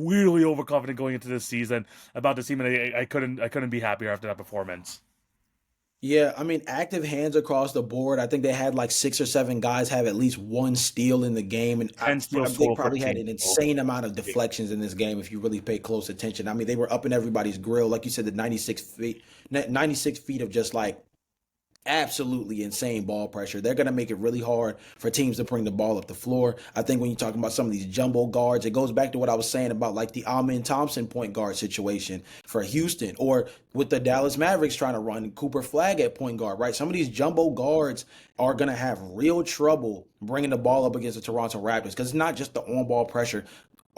weirdly overconfident going into this season about this team, and I couldn't be happier after that performance. Yeah, I mean, active hands across the board. I think they had like 6 or 7 guys have at least one steal in the game, and 10 steals they total for the probably had team. an insane amount of deflections in this game if you really pay close attention. I mean, they were up in everybody's grill, like you said, the 96 feet of just like absolutely insane ball pressure. They're going to make it really hard for teams to bring the ball up the floor. I think when you're talking about some of these jumbo guards, it goes back to what I was saying about like the Amin Thompson point guard situation for Houston, or with the Dallas Mavericks trying to run Cooper Flag at point guard, right? Some of these jumbo guards are going to have real trouble bringing the ball up against the Toronto Raptors, because it's not just the on-ball pressure,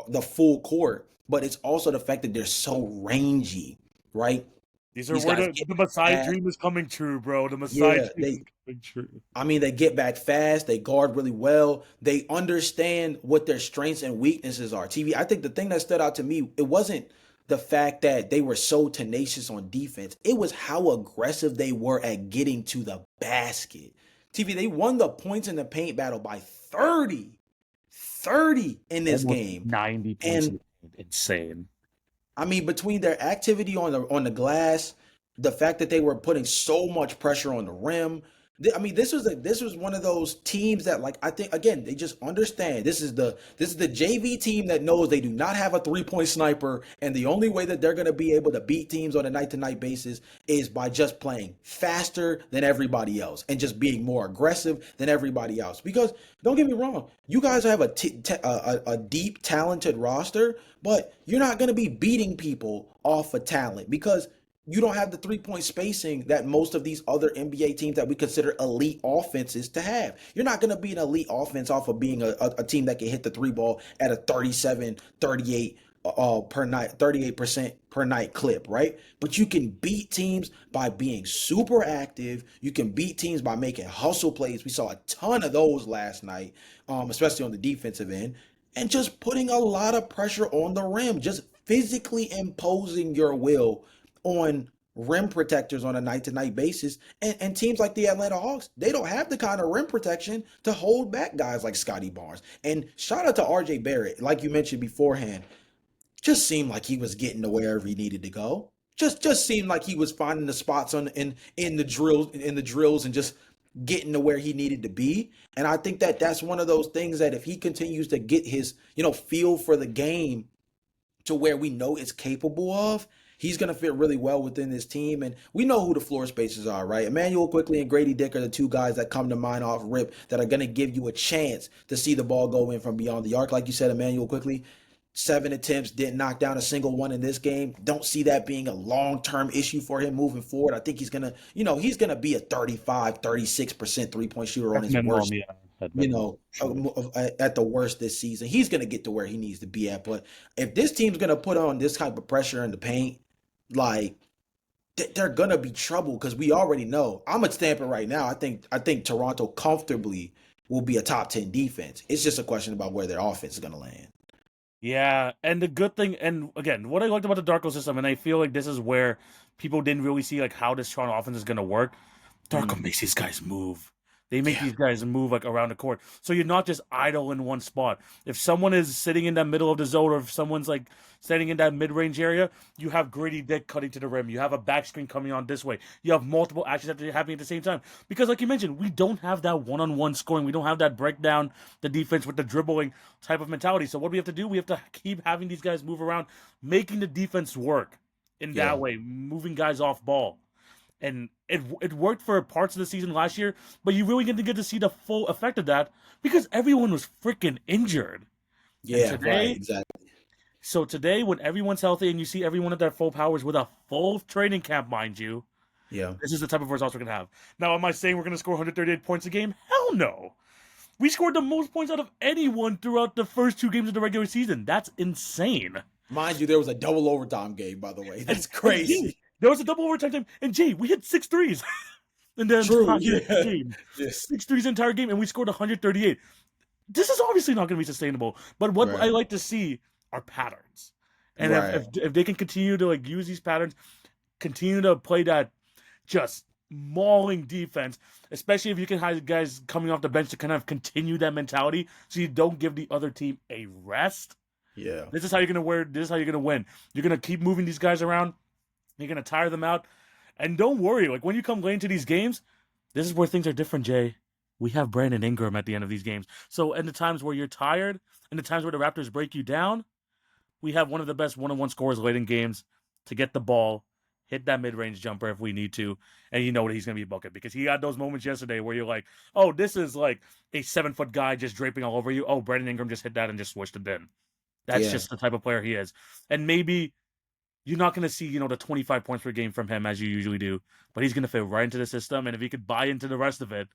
the full court, but it's also the fact that they're so rangy, right? These are These where guys the, get the Masai fast. dream is coming true, bro. The Masai Yeah, dream is coming true. I mean, they get back fast. They guard really well. They understand what their strengths and weaknesses are. TV, I think the thing that stood out to me, it wasn't the fact that they were so tenacious on defense. It was how aggressive they were at getting to the basket. TV, they won the points in the paint battle by 30, 30 in this Almost game. 90 points. And Insane. I mean, between their activity on the glass, the fact that they were putting so much pressure on the rim. I mean, this was one of those teams that, like, I think again, they just understand this is the JV team that knows they do not have a 3-point sniper, and the only way that they're going to be able to beat teams on a night to night basis is by just playing faster than everybody else and just being more aggressive than everybody else. Because don't get me wrong, you guys have a deep talented roster, but you're not going to be beating people off of talent, because you don't have the 3-point spacing that most of these other NBA teams that we consider elite offenses to have. You're not going to be an elite offense off of being a team that can hit the three ball at a 37, 38 per night, 38% per night clip, right? But you can beat teams by being super active. You can beat teams by making hustle plays. We saw a ton of those last night, especially on the defensive end, and just putting a lot of pressure on the rim, just physically imposing your will on rim protectors on a night-to-night basis. And teams like the Atlanta Hawks, they don't have the kind of rim protection to hold back guys like Scotty Barnes. And shout out to RJ Barrett, like you mentioned beforehand, just seemed like he was getting to wherever he needed to go. Just seemed like he was finding the spots in the drills and just getting to where he needed to be. And I think that that's one of those things that if he continues to get his feel for the game to where we know it's capable of, he's going to fit really well within this team. And we know who the floor spacers are, right? Emmanuel Quickly and Grady Dick are the two guys that come to mind off rip that are going to give you a chance to see the ball go in from beyond the arc. Like you said, Emmanuel Quickly, 7 attempts, didn't knock down a single one in this game. Don't see that being a long-term issue for him moving forward. I think he's going to, he's going to be a 35, 36% three-point shooter on At his minimum, worst, yeah. At minimum. at the worst this season. He's going to get to where he needs to be at. But if this team's going to put on this type of pressure in the paint, like, they're going to be trouble, because we already know. I'm going to stamp it right now. I think Toronto comfortably will be a top 10 defense. It's just a question about where their offense is going to land. Yeah, and the good thing, and again, what I liked about the Darko system, and I feel like this is where people didn't really see like how this Toronto offense is going to work. Darko makes these guys move. They make these guys move like around the court. So you're not just idle in one spot. If someone is sitting in that middle of the zone, or if someone's like standing in that mid-range area, you have Grady Dick cutting to the rim. You have a back screen coming on this way. You have multiple actions happening at the same time. Because like you mentioned, we don't have that one-on-one scoring. We don't have that breakdown the defense with the dribbling type of mentality. So what we have to do, we have to keep having these guys move around, making the defense work in that way, moving guys off ball. And it worked for parts of the season last year, but you really didn't get to see the full effect of that because everyone was freaking injured. Yeah, And today, right, exactly. so today, when everyone's healthy and you see everyone at their full powers with a full training camp, mind you, Yeah. this is the type of results we're going to have. Now, am I saying we're going to score 138 points a game? Hell no. We scored the most points out of anyone throughout the first 2 games of the regular season. That's insane. Mind you, there was a double overtime game, by the way. That's crazy. There was a double overtime time, and Jay, we hit 6 threes. in the True. entire Yeah. game. Yes. 6 threes the entire game, and we scored 138. This is obviously not going to be sustainable. But what I Right. like to see are patterns, and Right. if they can continue to like use these patterns, continue to play that just mauling defense, especially if you can have guys coming off the bench to kind of continue that mentality, so you don't give the other team a rest. Yeah. This is how you're gonna wear. This is how you're gonna win. You're gonna keep moving these guys around. You're gonna tire them out, and don't worry. Like when you come late into these games, this is where things are different, Jay. We have Brandon Ingram at the end of these games. So in the times where you're tired, and the times where the Raptors break you down, we have one of the best one-on-one scorers late in games to get the ball, hit that mid-range jumper if we need to, and you know that he's going to be a bucket because he had those moments yesterday where you're like, oh, this is like a 7-foot guy just draping all over you. Oh, Brandon Ingram just hit that and just swished it in. That's Yeah. just the type of player he is. And maybe you're not going to see, the 25 points per game from him as you usually do, but he's going to fit right into the system. And if he could buy into the rest of it,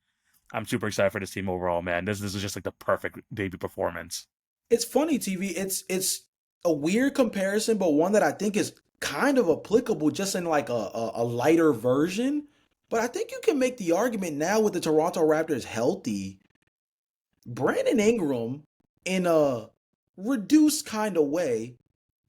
I'm super excited for this team overall, man. This is just like the perfect debut performance. It's funny, TV. It's a weird comparison, but one that I think is kind of applicable just in like a lighter version. But I think you can make the argument now with the Toronto Raptors healthy. Brandon Ingram, in a reduced kind of way,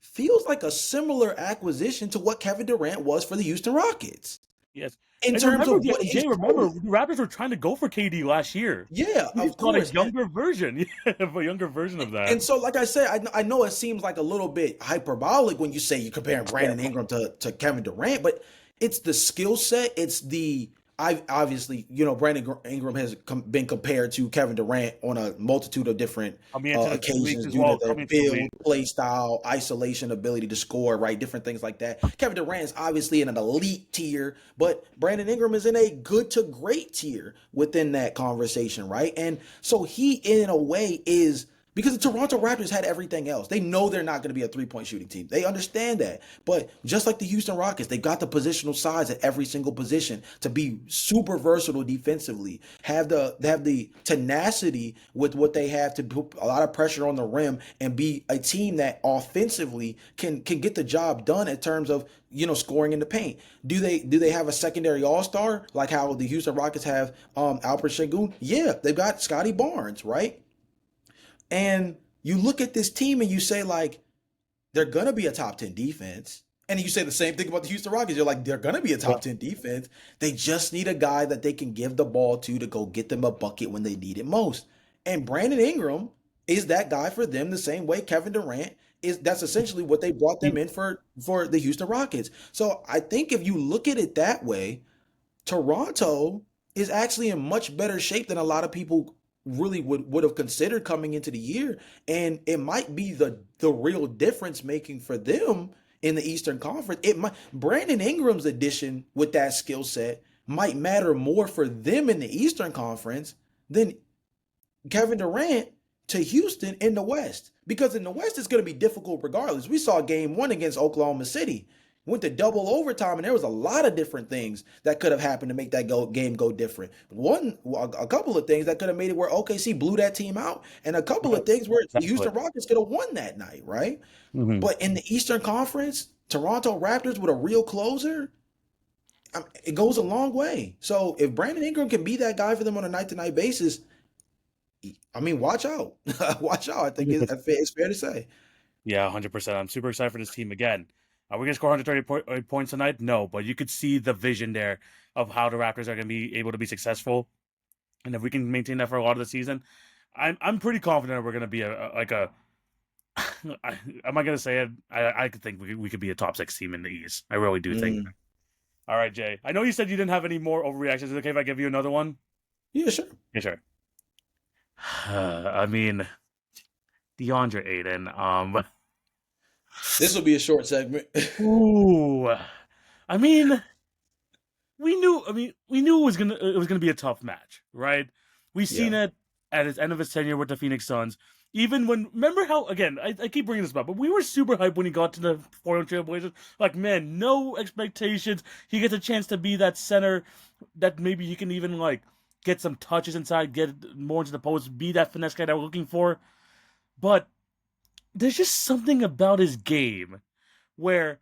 feels like a similar acquisition to what Kevin Durant was for the Houston Rockets Yes. in And terms remember, of what Jay, he's remember, showing. the Raptors were trying to go for KD last year. Yeah, We of just got a course. younger version. Yeah, a younger version of that. And so, like I said, I know it seems like a little bit hyperbolic when you say you're comparing Brandon Ingram to Kevin Durant, but it's the skill set. It's the I obviously, Brandon Ingram has been compared to Kevin Durant on a multitude of different Coming into the league occasions as due to well, their coming into the league. build, play style, isolation, ability to score, right? Different things like that. Kevin Durant is obviously in an elite tier, but Brandon Ingram is in a good to great tier within that conversation, right? And so he, in a way, is because the Toronto Raptors had everything else. They know they're not going to be a three-point shooting team. They understand that. But just like the Houston Rockets, they've got the positional size at every single position to be super versatile defensively. They have the tenacity with what they have to put a lot of pressure on the rim and be a team that offensively can get the job done in terms of scoring in the paint. Do they have a secondary all-star like how the Houston Rockets have Alperen Sengun? Yeah, they've got Scotty Barnes, right? And you look at this team and you say, like, they're going to be a top 10 defense. And you say the same thing about the Houston Rockets. You're like, they're going to be a top 10 defense. They just need a guy that they can give the ball to go get them a bucket when they need it most. And Brandon Ingram is that guy for them the same way Kevin Durant is. That's essentially what they brought them in for the Houston Rockets. So I think if you look at it that way, Toronto is actually in much better shape than a lot of people really would have considered coming into the year. And it might be the real difference making for them in the Eastern Conference. It might Brandon Ingram's addition with that skill set might matter more for them in the Eastern Conference than Kevin Durant to Houston in the West. Because in the West, it's going to be difficult regardless. We saw game one against Oklahoma City. Went to double overtime, and there was a lot of different things that could have happened to make that game go different. A couple of things that could have made it where OKC blew that team out, and a couple of things where the Exactly. Houston Rockets could have won that night, right? Mm-hmm. But in the Eastern Conference, Toronto Raptors with a real closer, it goes a long way. So if Brandon Ingram can be that guy for them on a night-to-night basis, I mean, watch out. Watch out. I think it's fair to say. Yeah, 100%. I'm super excited for this team again. Are we going to score 130 points tonight? No, but you could see the vision there of how the Raptors are going to be able to be successful. And if we can maintain that for a lot of the season, I'm pretty confident we're going to be am I going to say it? I could think we could be a top 6 team in the East. I really do think. All right, Jay. I know you said you didn't have any more overreactions. Is it okay if I give you another one? Yeah, sure. Yeah, sure. I mean, DeAndre Ayton. This will be a short segment. Ooh. I mean, we knew it was gonna be a tough match, right? We've seen it at his end of his tenure with the Phoenix Suns. Even remember how, again, I keep bringing this up, but we were super hyped when he got to the Portland Trail Blazers. Like, man, no expectations. He gets a chance to be that center that maybe he can even, like, get some touches inside, get more into the post, be that finesse guy that we're looking for. But there's just something about his game where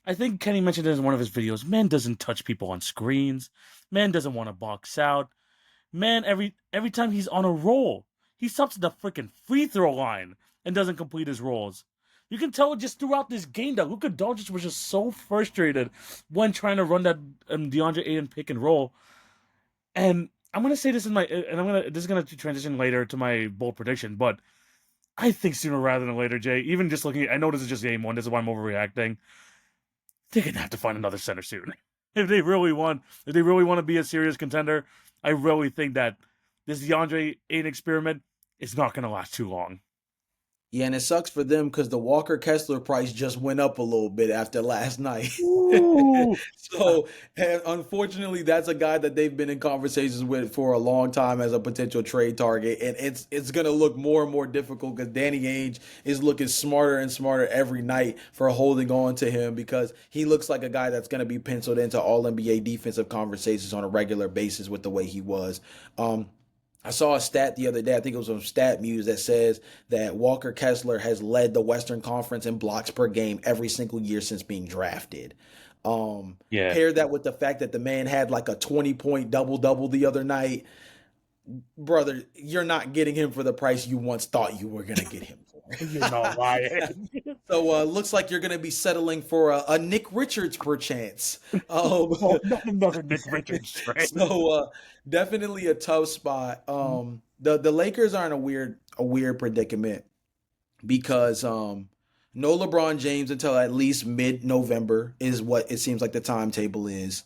I think Kenny mentioned this in one of his videos. Man doesn't touch people on screens. Man doesn't want to box out. Man, every time he's on a roll, he stops at the freaking free throw line and doesn't complete his rolls. You can tell just throughout this game that Luka Doncic was just so frustrated when trying to run that DeAndre Ayton pick and roll. And I'm gonna say this in my, and this is gonna transition later to my bold prediction, but I think sooner rather than later, Jay. Even just looking, I know this is just game one. This is why I'm overreacting. They're gonna have to find another center soon if they really want. If they really want to be a serious contender, I really think that this DeAndre Ayton experiment is not gonna last too long. Yeah, and it sucks for them because the Walker Kessler price just went up a little bit after last night. Ooh. So, and unfortunately, that's a guy that they've been in conversations with for a long time as a potential trade target, and it's gonna look more and more difficult because Danny Ainge is looking smarter and smarter every night for holding on to him because he looks like a guy that's gonna be penciled into All NBA defensive conversations on a regular basis with the way he was. I saw a stat the other day, I think it was on StatMuse, that says that Walker Kessler has led the Western Conference in blocks per game every single year since being drafted. Yeah. Pair that with the fact that the man had like a 20-point double-double the other night. Brother, you're not getting him for the price you once thought you were going to get him for. You're not lying. So looks like you're going to be settling for a Nick Richards perchance. Oh, not another Nick Richards, right? So definitely a tough spot. The Lakers are in a weird predicament because no LeBron James until at least mid-November is what it seems like the timetable is.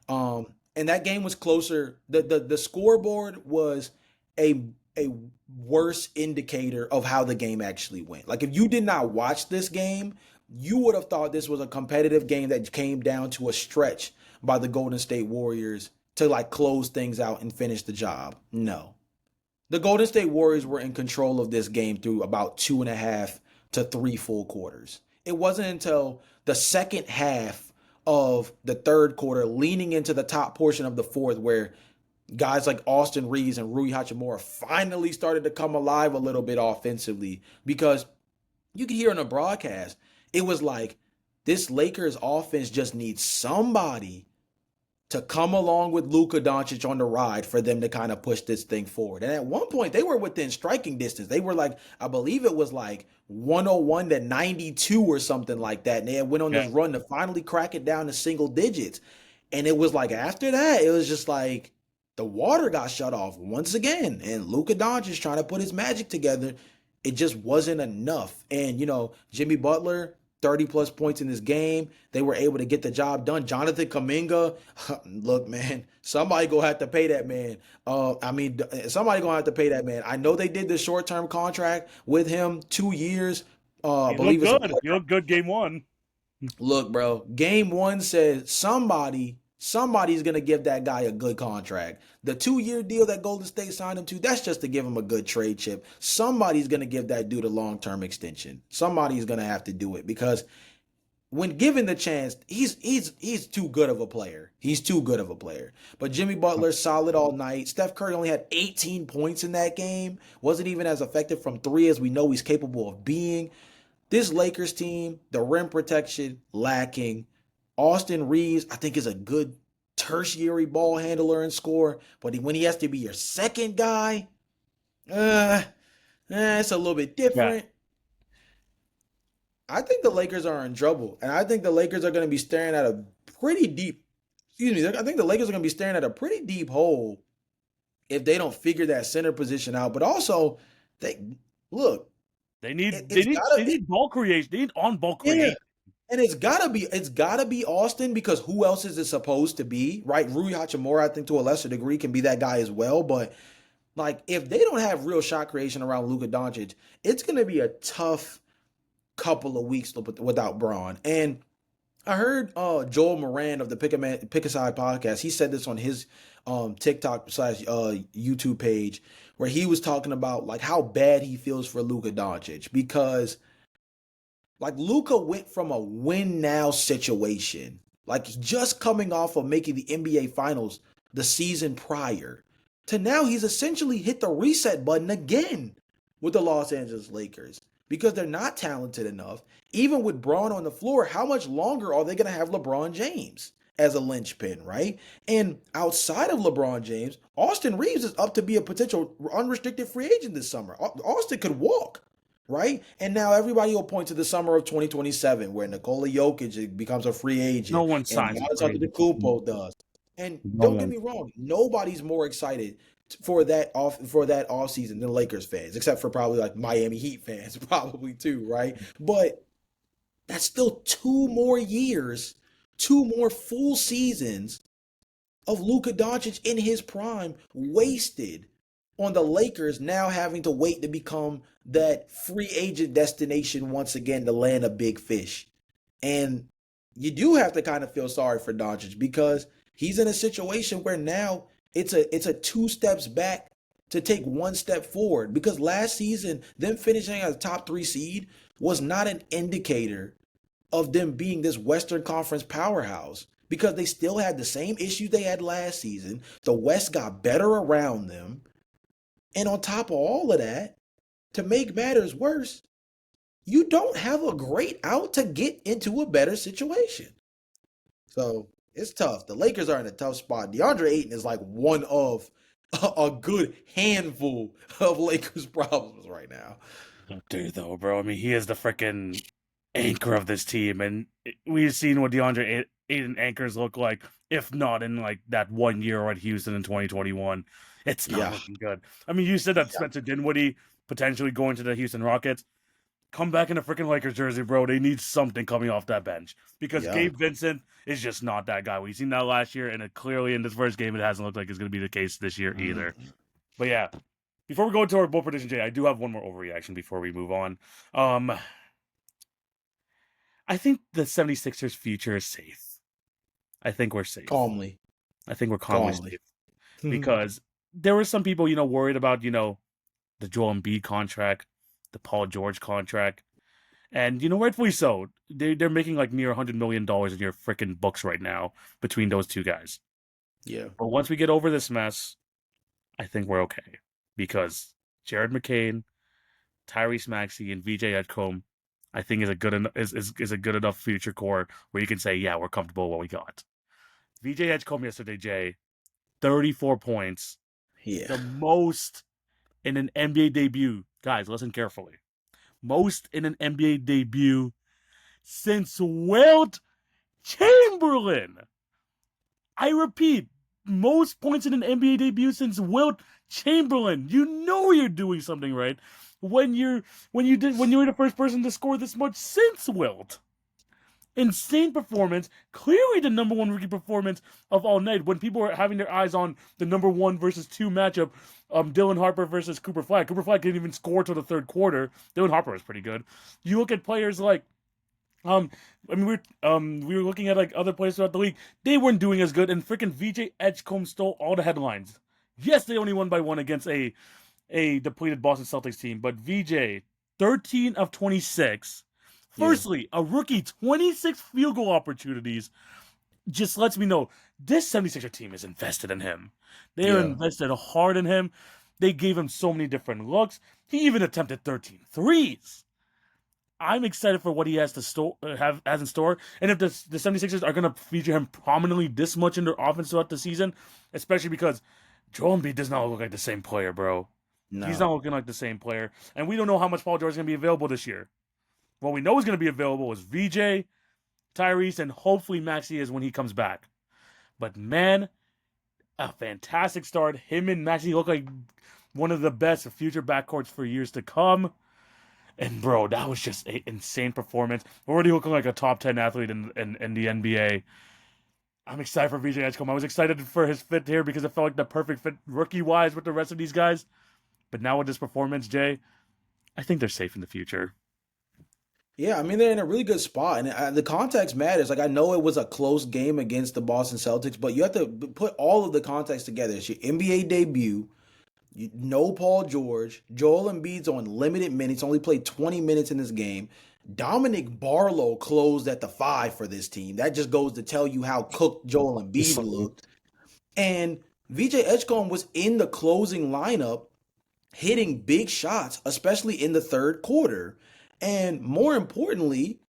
And that game was closer. The scoreboard was a a worse indicator of how the game actually went. Like if you did not watch this game, you would have thought this was a competitive game that came down to a stretch by the Golden State Warriors to like close things out and finish the job. No. The Golden State Warriors were in control of this game through about 2.5 to 3 full quarters. It wasn't until the second half of the third quarter, leaning into the top portion of the fourth, where guys like Austin Reeves and Rui Hachimura finally started to come alive a little bit offensively, because you could hear on the broadcast, it was like this Lakers offense just needs somebody to come along with Luka Doncic on the ride for them to kind of push this thing forward. And at one point, they were within striking distance. They were like, I believe it was like 101 to 92 or something like that. And they went on this run to finally crack it down to single digits. And it was like after that, it was just like the water got shut off once again. And Luka Doncic trying to put his magic together, it just wasn't enough. And, you know, Jimmy Butler, 30 plus points in this game. They were able to get the job done. Jonathan Kuminga, look, man, somebody gonna have to pay that man. Somebody gonna have to pay that man. I know they did the short-term contract with him, 2 years. I believe it's good. You look good game one. Look, bro, game one says somebody's gonna give that guy a good contract. The 2-year deal that Golden State signed him to, that's just to give him a good trade chip. Somebody's gonna give that dude a long-term extension. Somebody's gonna have to do it, because when given the chance, he's too good of a player. He's too good of a player. But Jimmy Butler, solid all night. Steph Curry only had 18 points in that game. Wasn't even as effective from three as we know he's capable of being. This Lakers team, the rim protection lacking. Austin Reeves, I think, is a good tertiary ball handler and scorer, but when he has to be your second guy, it's a little bit different. Yeah. I think the Lakers are in trouble, and I think the Lakers are going to be staring at a pretty deep, I think the Lakers are going to be staring at a pretty deep hole if they don't figure that center position out. But also, they need ball creation. They need on-ball creation. Yeah. And it's gotta be Austin, because who else is it supposed to be, right? Rui Hachimura, I think to a lesser degree, can be that guy as well. But like, if they don't have real shot creation around Luka Doncic, it's gonna be a tough couple of weeks without Braun. And I heard Joel Moran of the Pick a Side podcast. He said this on his TikTok / YouTube page, where he was talking about like how bad he feels for Luka Doncic, because like Luka went from a win now situation, like just coming off of making the NBA Finals the season prior, to now he's essentially hit the reset button again with the Los Angeles Lakers. because they're not talented enough. Even with Braun on the floor, how much longer are they going to have LeBron James as a linchpin, right? And outside of LeBron James, Austin Reeves is up to be a potential unrestricted free agent this summer. Austin could walk, right? And now everybody will point to the summer of 2027 where Nikola Jokic becomes a free No agent one and signs a Giannis free agent. Antetokounmpo does. And No don't get one. me wrong, nobody's more excited for that off season than Lakers fans, except for probably like Miami Heat fans, probably too, right? But that's still 2 more years, 2 more full seasons of Luka Doncic in his prime wasted on the Lakers now having to wait to become that free agent destination once again to land a big fish. And you do have to kind of feel sorry for Doncic because he's in a situation where now it's a 2 steps back to take 1 step forward. Because last season, them finishing as a top 3 seed was not an indicator of them being this Western Conference powerhouse because they still had the same issues they had last season. The West got better around them. And on top of all of that, to make matters worse, you don't have a great out to get into a better situation. So it's tough. The Lakers are in a tough spot. DeAndre Ayton is like one of a good handful of Lakers problems right now. Dude, though, bro. I mean, he is the freaking anchor of this team, and we've seen what DeAndre Ayton anchors look like. If not in like that 1 year at Houston in 2021, it's not Yeah, looking good. I mean, you said that yeah, Spencer Dinwiddie potentially going to the Houston Rockets. Come back in a freaking Lakers jersey, bro. They need something coming off that bench because yeah. Gabe Vincent is just not that guy. We've seen that last year, and it clearly in this first game, it hasn't looked like it's going to be the case this year either. Mhm. But yeah, before we go into our bold prediction, Jay, I do have one more overreaction before we move on. Um, I think the 76ers future is safe. I think we're safe. Calmly, I think we're calmly calmly. safe because there were some people, worried about, the Joel Embiid contract, the Paul George contract. And, rightfully so. They're making like near $100 million in your freaking books right now between those two guys. Yeah, But once we get over this mess, I think we're okay. Because Jared McCain, Tyrese Maxey, and VJ Edgecombe, I think is a good enough future core where you can say, yeah, we're comfortable with what we got. VJ Edgecombe yesterday, Jay, 34 points, yeah, the most in an NBA debut. Guys, listen carefully. Most in an NBA debut since Wilt Chamberlain. I repeat, most points in an NBA debut since Wilt Chamberlain. You know you're doing something right when you were the first person to score this much since Wilt. Insane performance, clearly the number one rookie performance of all night. When people were having their eyes on the number 1 versus 2 matchup, Dylan Harper versus Cooper Flag. Cooper Flag didn't even score till the third quarter. Dylan Harper was pretty good. You look at players like um, I mean, we were looking at like other players throughout the league. They weren't doing as good, and freaking VJ Edgecombe stole all the headlines. Yes, they only won by 1 against a depleted Boston Celtics team, but VJ 13 of 26. yeah, Firstly, a rookie 26 field goal opportunities just lets me know this 76er team is invested in him. They are yeah. invested hard in him. They gave him so many different looks. He even attempted 13 threes. I'm excited for what he has to have as in store. And if the 76ers are going to feature him prominently this much in their offense throughout the season, especially because Joel Embiid does not look like the same player, bro. He's No, not looking like the same player. And we don't know how much Paul George is going to be available this year. What we know is going to be available is VJ, Tyrese, and hopefully Maxey is when he comes back. But man, a fantastic start. Him and Maxey look like one of the best future backcourts for years to come. And bro, that was just an insane performance. Already looking like a top 10 athlete in the NBA. I'm excited for VJ Edgecombe. I was excited for his fit here because it felt like the perfect fit rookie-wise with the rest of these guys. But now with this performance, Jay, I think they're safe in the future. yeah. I mean, they're in a really good spot, and the context matters. Like I know it was a close game against the Boston Celtics, but you have to put all of the context together. It's your NBA debut. You know Paul George. Joel Embiid's on limited minutes, only played 20 minutes in this game. Dominic Barlow closed at the 5 for this team. That just goes to tell you how cooked Joel Embiid looked. And VJ Edgecombe was in the closing lineup hitting big shots, especially in the third quarter. And more importantly,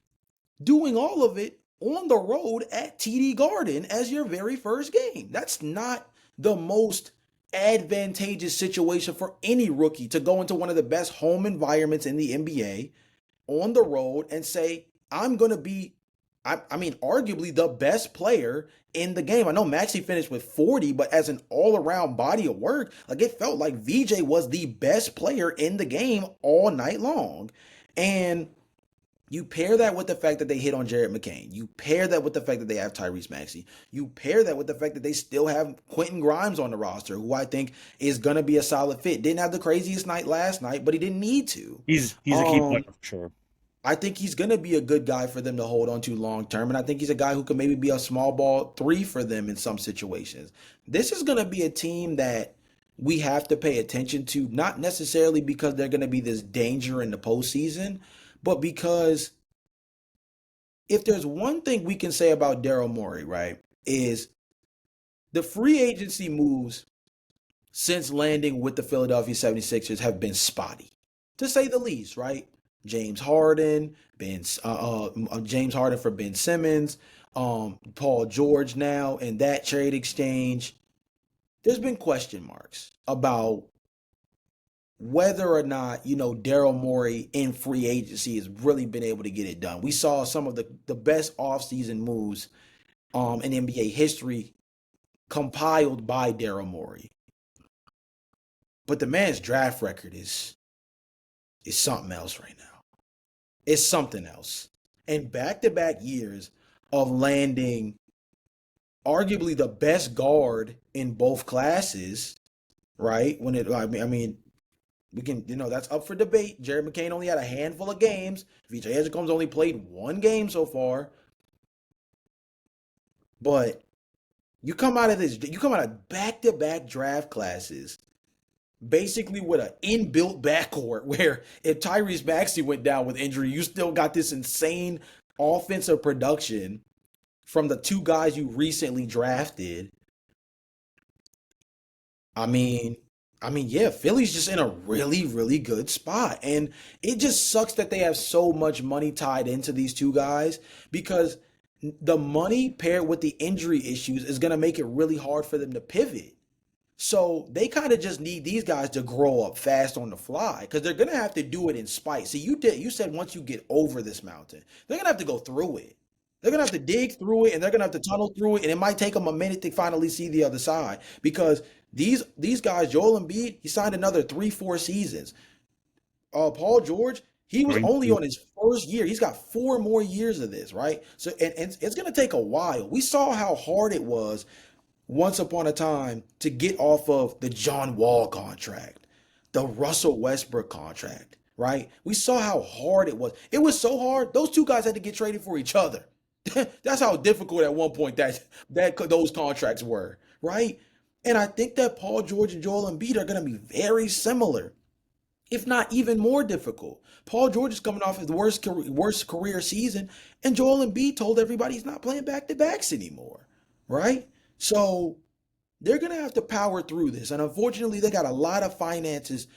doing all of it on the road at TD Garden as your very first game. That's not the most advantageous situation for any rookie to go into one of the best home environments in the NBA on the road and say, I'm going to be, I mean, arguably the best player in the game. I know Maxey finished with 40, but as an all around body of work, like it felt like VJ was the best player in the game all night long. And you pair that with the fact that they hit on Jared McCain. You pair that with the fact that they have Tyrese Maxey. You pair that with the fact that they still have Quentin Grimes on the roster, who I think is going to be a solid fit. Didn't have the craziest night last night, but he didn't need to. He's a key player for sure. I think he's going to be a good guy for them to hold on to long term. And I think he's a guy who could maybe be a small ball three for them in some situations. This is going to be a team that we have to pay attention to, not necessarily because they're going to be this danger in the postseason, but because if there's one thing we can say about Daryl Morey, right, is the free agency moves since landing with the Philadelphia 76ers have been spotty, to say the least, right? James Harden, James Harden for Ben Simmons, Paul George now, and that trade exchange. There's been question marks about whether or not, Daryl Morey in free agency has really been able to get it done. We saw some of the best offseason moves in NBA history compiled by Daryl Morey. But the man's draft record is something else right now. It's something else. And back-to-back years of landing arguably the best guard in both classes, right? I mean, we can, that's up for debate. Jared McCain only had a handful of games. VJ Edgecombe's only played one game so far. But you come out of back-to-back draft classes basically with an inbuilt backcourt where if Tyrese Maxey went down with injury, you still got this insane offensive production from the two guys you recently drafted. I mean, yeah, Philly's just in a really, really good spot. And it just sucks that they have so much money tied into these two guys because the money paired with the injury issues is going to make it really hard for them to pivot. So they kind of just need these guys to grow up fast on the fly because they're gonna have to do it in spite. See, you said once you get over this mountain, they're gonna have to go through it. They're gonna have to dig through it and they're gonna have to tunnel through it, and it might take them a minute to finally see the other side because these guys, Joel Embiid, he signed another 3-4 seasons. Paul George, he was only on his first year. He's got 4 more years of this, right? So and it's gonna take a while. We saw how hard it was once upon a time to get off of the John Wall contract, the Russell Westbrook contract, right? We saw how hard it was. It was so hard, those two guys had to get traded for each other. That's how difficult at one point that those contracts were, right? And I think that Paul George and Joel Embiid are going to be very similar, if not even more difficult. Paul George is coming off his worst career season, and Joel Embiid told everybody he's not playing back-to-backs anymore, right? So they're going to have to power through this. And unfortunately, they got a lot of finances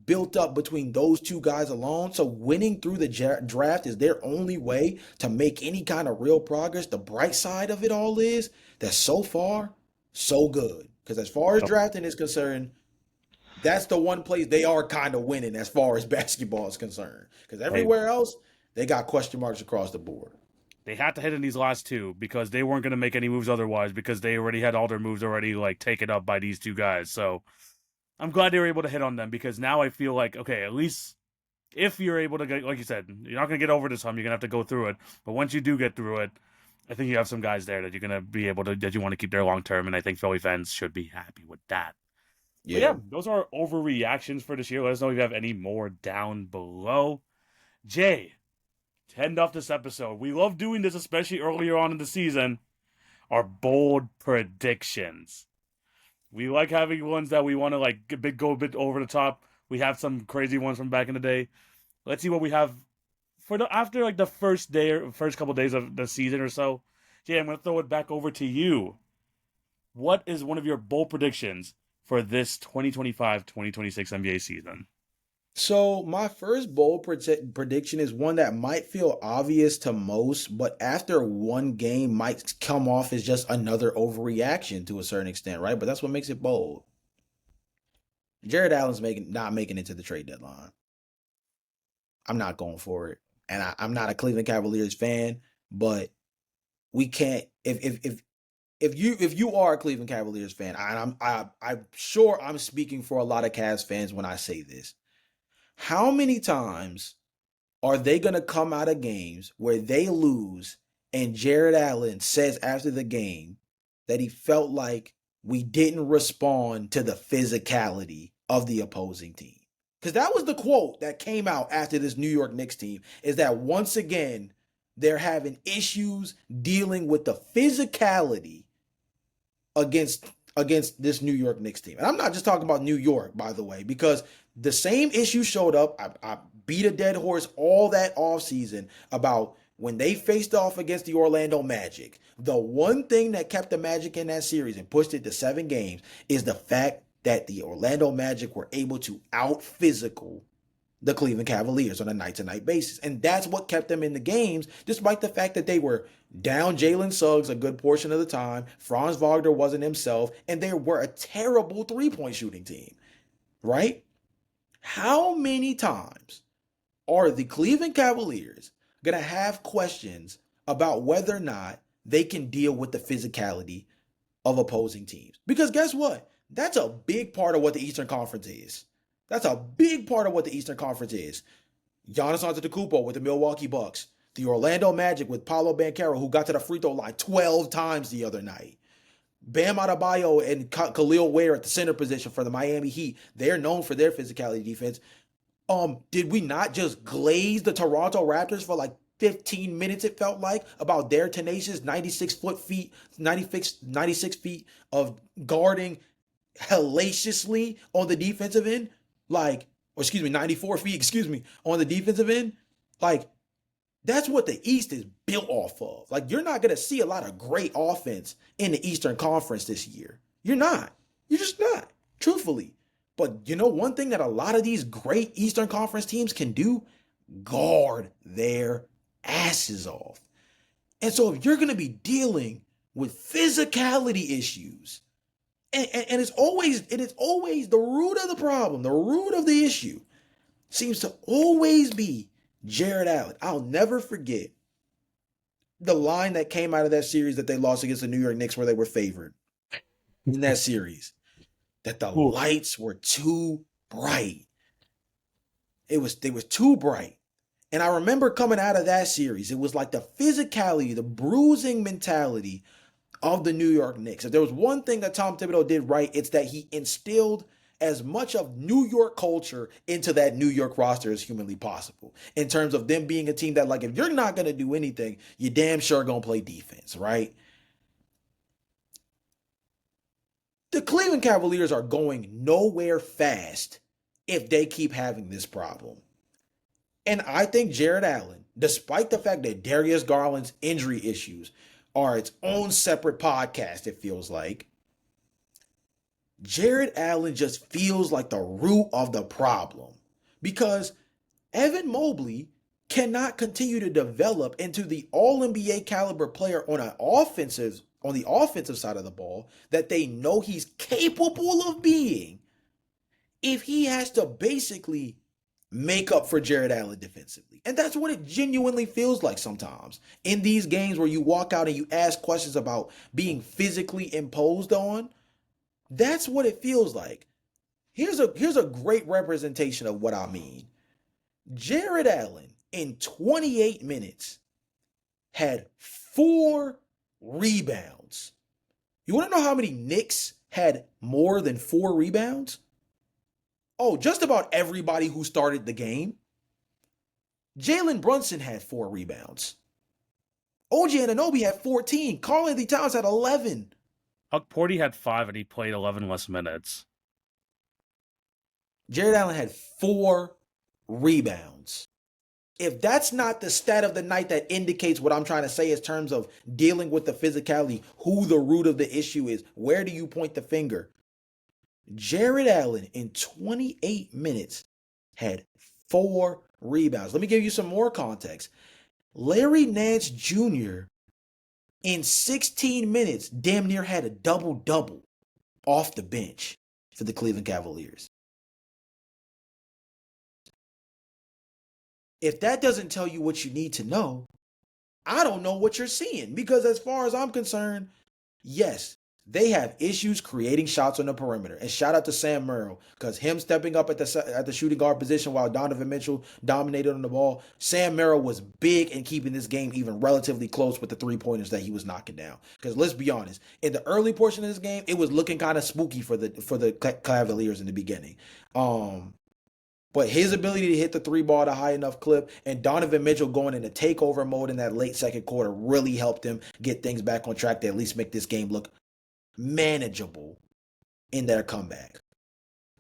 built up between those two guys alone. So winning through the draft is their only way to make any kind of real progress. The bright side of it all is that so far, so good. Because as far as drafting is concerned, that's the one place they are kind of winning as far as basketball is concerned. Because everywhere else, they got question marks across the board. They had to hit in these last two because they weren't going to make any moves otherwise because they already had all their moves already taken up by these two guys. So I'm glad they were able to hit on them because now I feel like, okay, at least if you're able to get, like you said, you're not going to get over this hump. You're going to have to go through it. But once you do get through it, I think you have some guys there that you're going to be able to, that you want to keep there long term. And I think Philly fans should be happy with that. Yeah. But yeah, those are overreactions for this year. Let us know if you have any more down below. Jay, to end off this episode, we love doing this, especially earlier on in the season, our bold predictions. We like having ones that we want to go a bit over the top. We have some crazy ones from back in the day. Let's see what we have for after the first day or first couple days of the season or so. Jay, I'm going to throw it back over to you. What is one of your bold predictions for this 2025-2026 NBA season? So my first bold prediction is one that might feel obvious to most, but after one game might come off as just another overreaction to a certain extent, right? But that's what makes it bold. Jared Allen's not making it to the trade deadline. I'm not going for it, and I'm not a Cleveland Cavaliers fan, but we can't. If you are a Cleveland Cavaliers fan, I'm sure I'm speaking for a lot of Cavs fans when I say this. How many times are they going to come out of games where they lose and Jared Allen says after the game that he felt like we didn't respond to the physicality of the opposing team? Because that was the quote that came out after this New York Knicks team, is that once again, they're having issues dealing with the physicality against this New York Knicks team. And I'm not just talking about New York, by the way, because the same issue showed up. I beat a dead horse all that offseason about when they faced off against the Orlando Magic. The one thing that kept the Magic in that series and pushed it to 7 games is the fact that the Orlando Magic were able to out physical the Cleveland Cavaliers on a night-to-night basis. And that's what kept them in the games, despite the fact that they were down Jalen Suggs a good portion of the time. Franz Wagner wasn't himself, and they were a terrible three-point shooting team, right? How many times are the Cleveland Cavaliers going to have questions about whether or not they can deal with the physicality of opposing teams? Because guess what? That's a big part of what the Eastern Conference is. That's a big part of what the Eastern Conference is. Giannis Antetokounmpo with the Milwaukee Bucks. The Orlando Magic with Paolo Banchero, who got to the free throw line 12 times the other night. Bam Adebayo and Khalil Ware at the center position for the Miami Heat. They're known for their physicality defense. Did we not just glaze the Toronto Raptors for like 15 minutes, it felt like, about their tenacious 96 feet of guarding hellaciously on the defensive end? Like, or excuse me, 94 feet, excuse me, on the defensive end? Like, that's what the East is built off of. Like, you're not going to see a lot of great offense in the Eastern Conference this year. You're not. You're just not, truthfully. But you know, one thing that a lot of these great Eastern Conference teams can do? Guard their asses off. And so if you're going to be dealing with physicality issues, and it's always the root of the problem, the root of the issue seems to always be Jared Allen. I'll never forget the line that came out of that series that they lost against the New York Knicks where they were favored in that series, that the Oof. lights were too bright. They were too bright. And I remember coming out of that series, it was like the physicality, the bruising mentality of the New York Knicks. If there was one thing that Tom Thibodeau did right, it's that he instilled as much of New York culture into that New York roster as humanly possible. In terms of them being a team that, like, if you're not going to do anything, you damn sure going to play defense, right? The Cleveland Cavaliers are going nowhere fast if they keep having this problem. And I think Jared Allen, despite the fact that Darius Garland's injury issues are its own separate podcast, it feels like, Jared Allen just feels like the root of the problem, because Evan Mobley cannot continue to develop into the all-NBA caliber player on the offensive side of the ball that they know he's capable of being if he has to basically make up for Jared Allen defensively. And that's what it genuinely feels like sometimes in these games where you walk out and you ask questions about being physically imposed on. That's what it feels like. Here's a great representation of what I mean. Jared Allen in 28 minutes had 4 rebounds. You want to know how many Knicks had more than 4 rebounds? Oh, just about everybody who started the game. Jalen Brunson had 4 rebounds. OG Anunoby had 14. Karl-Anthony Towns had 11. Huck Porty had 5 and he played 11 less minutes. Jared Allen had 4 rebounds. If that's not the stat of the night that indicates what I'm trying to say in terms of dealing with the physicality, who the root of the issue is, where do you point the finger? Jared Allen in 28 minutes had 4 rebounds. Let me give you some more context. Larry Nance Jr. in 16 minutes damn near had a double-double off the bench for the Cleveland Cavaliers. If that doesn't tell you what you need to know, I don't know what you're seeing. Because as far as I'm concerned, yes, they have issues creating shots on the perimeter. And shout out to Sam Merrill, because him stepping up at the shooting guard position while Donovan Mitchell dominated on the ball, Sam Merrill was big in keeping this game even relatively close with the 3-pointers that he was knocking down. Because let's be honest, in the early portion of this game, it was looking kind of spooky for the Cavaliers in the beginning. But his ability to hit the 3 ball at a high enough clip and Donovan Mitchell going into takeover mode in that late second quarter really helped him get things back on track to at least make this game look manageable in their comeback.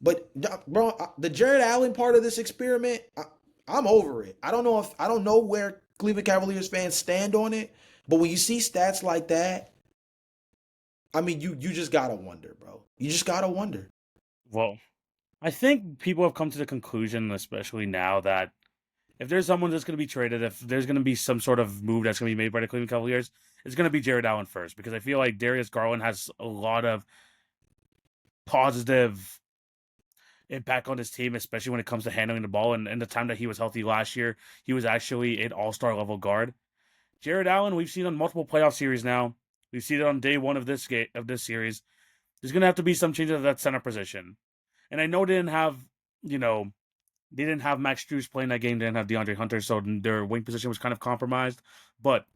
But bro, the Jared Allen part of this experiment, I'm over it. I don't know where Cleveland Cavaliers fans stand on it, but when you see stats like that, I mean, you just gotta wonder, bro. You just gotta wonder. Well, I think people have come to the conclusion, especially now, that if there's someone that's going to be traded, if there's going to be some sort of move that's going to be made by the Cleveland Cavaliers, it's going to be Jared Allen first, because I feel like Darius Garland has a lot of positive impact on his team, especially when it comes to handling the ball. And the time that he was healthy last year, he was actually an all-star level guard. Jared Allen, we've seen on multiple playoff series now. We've seen it on day one of this series. There's going to have to be some changes at that center position. And I know they didn't have, they didn't have Max Strus playing that game. They didn't have DeAndre Hunter, so their wing position was kind of compromised. But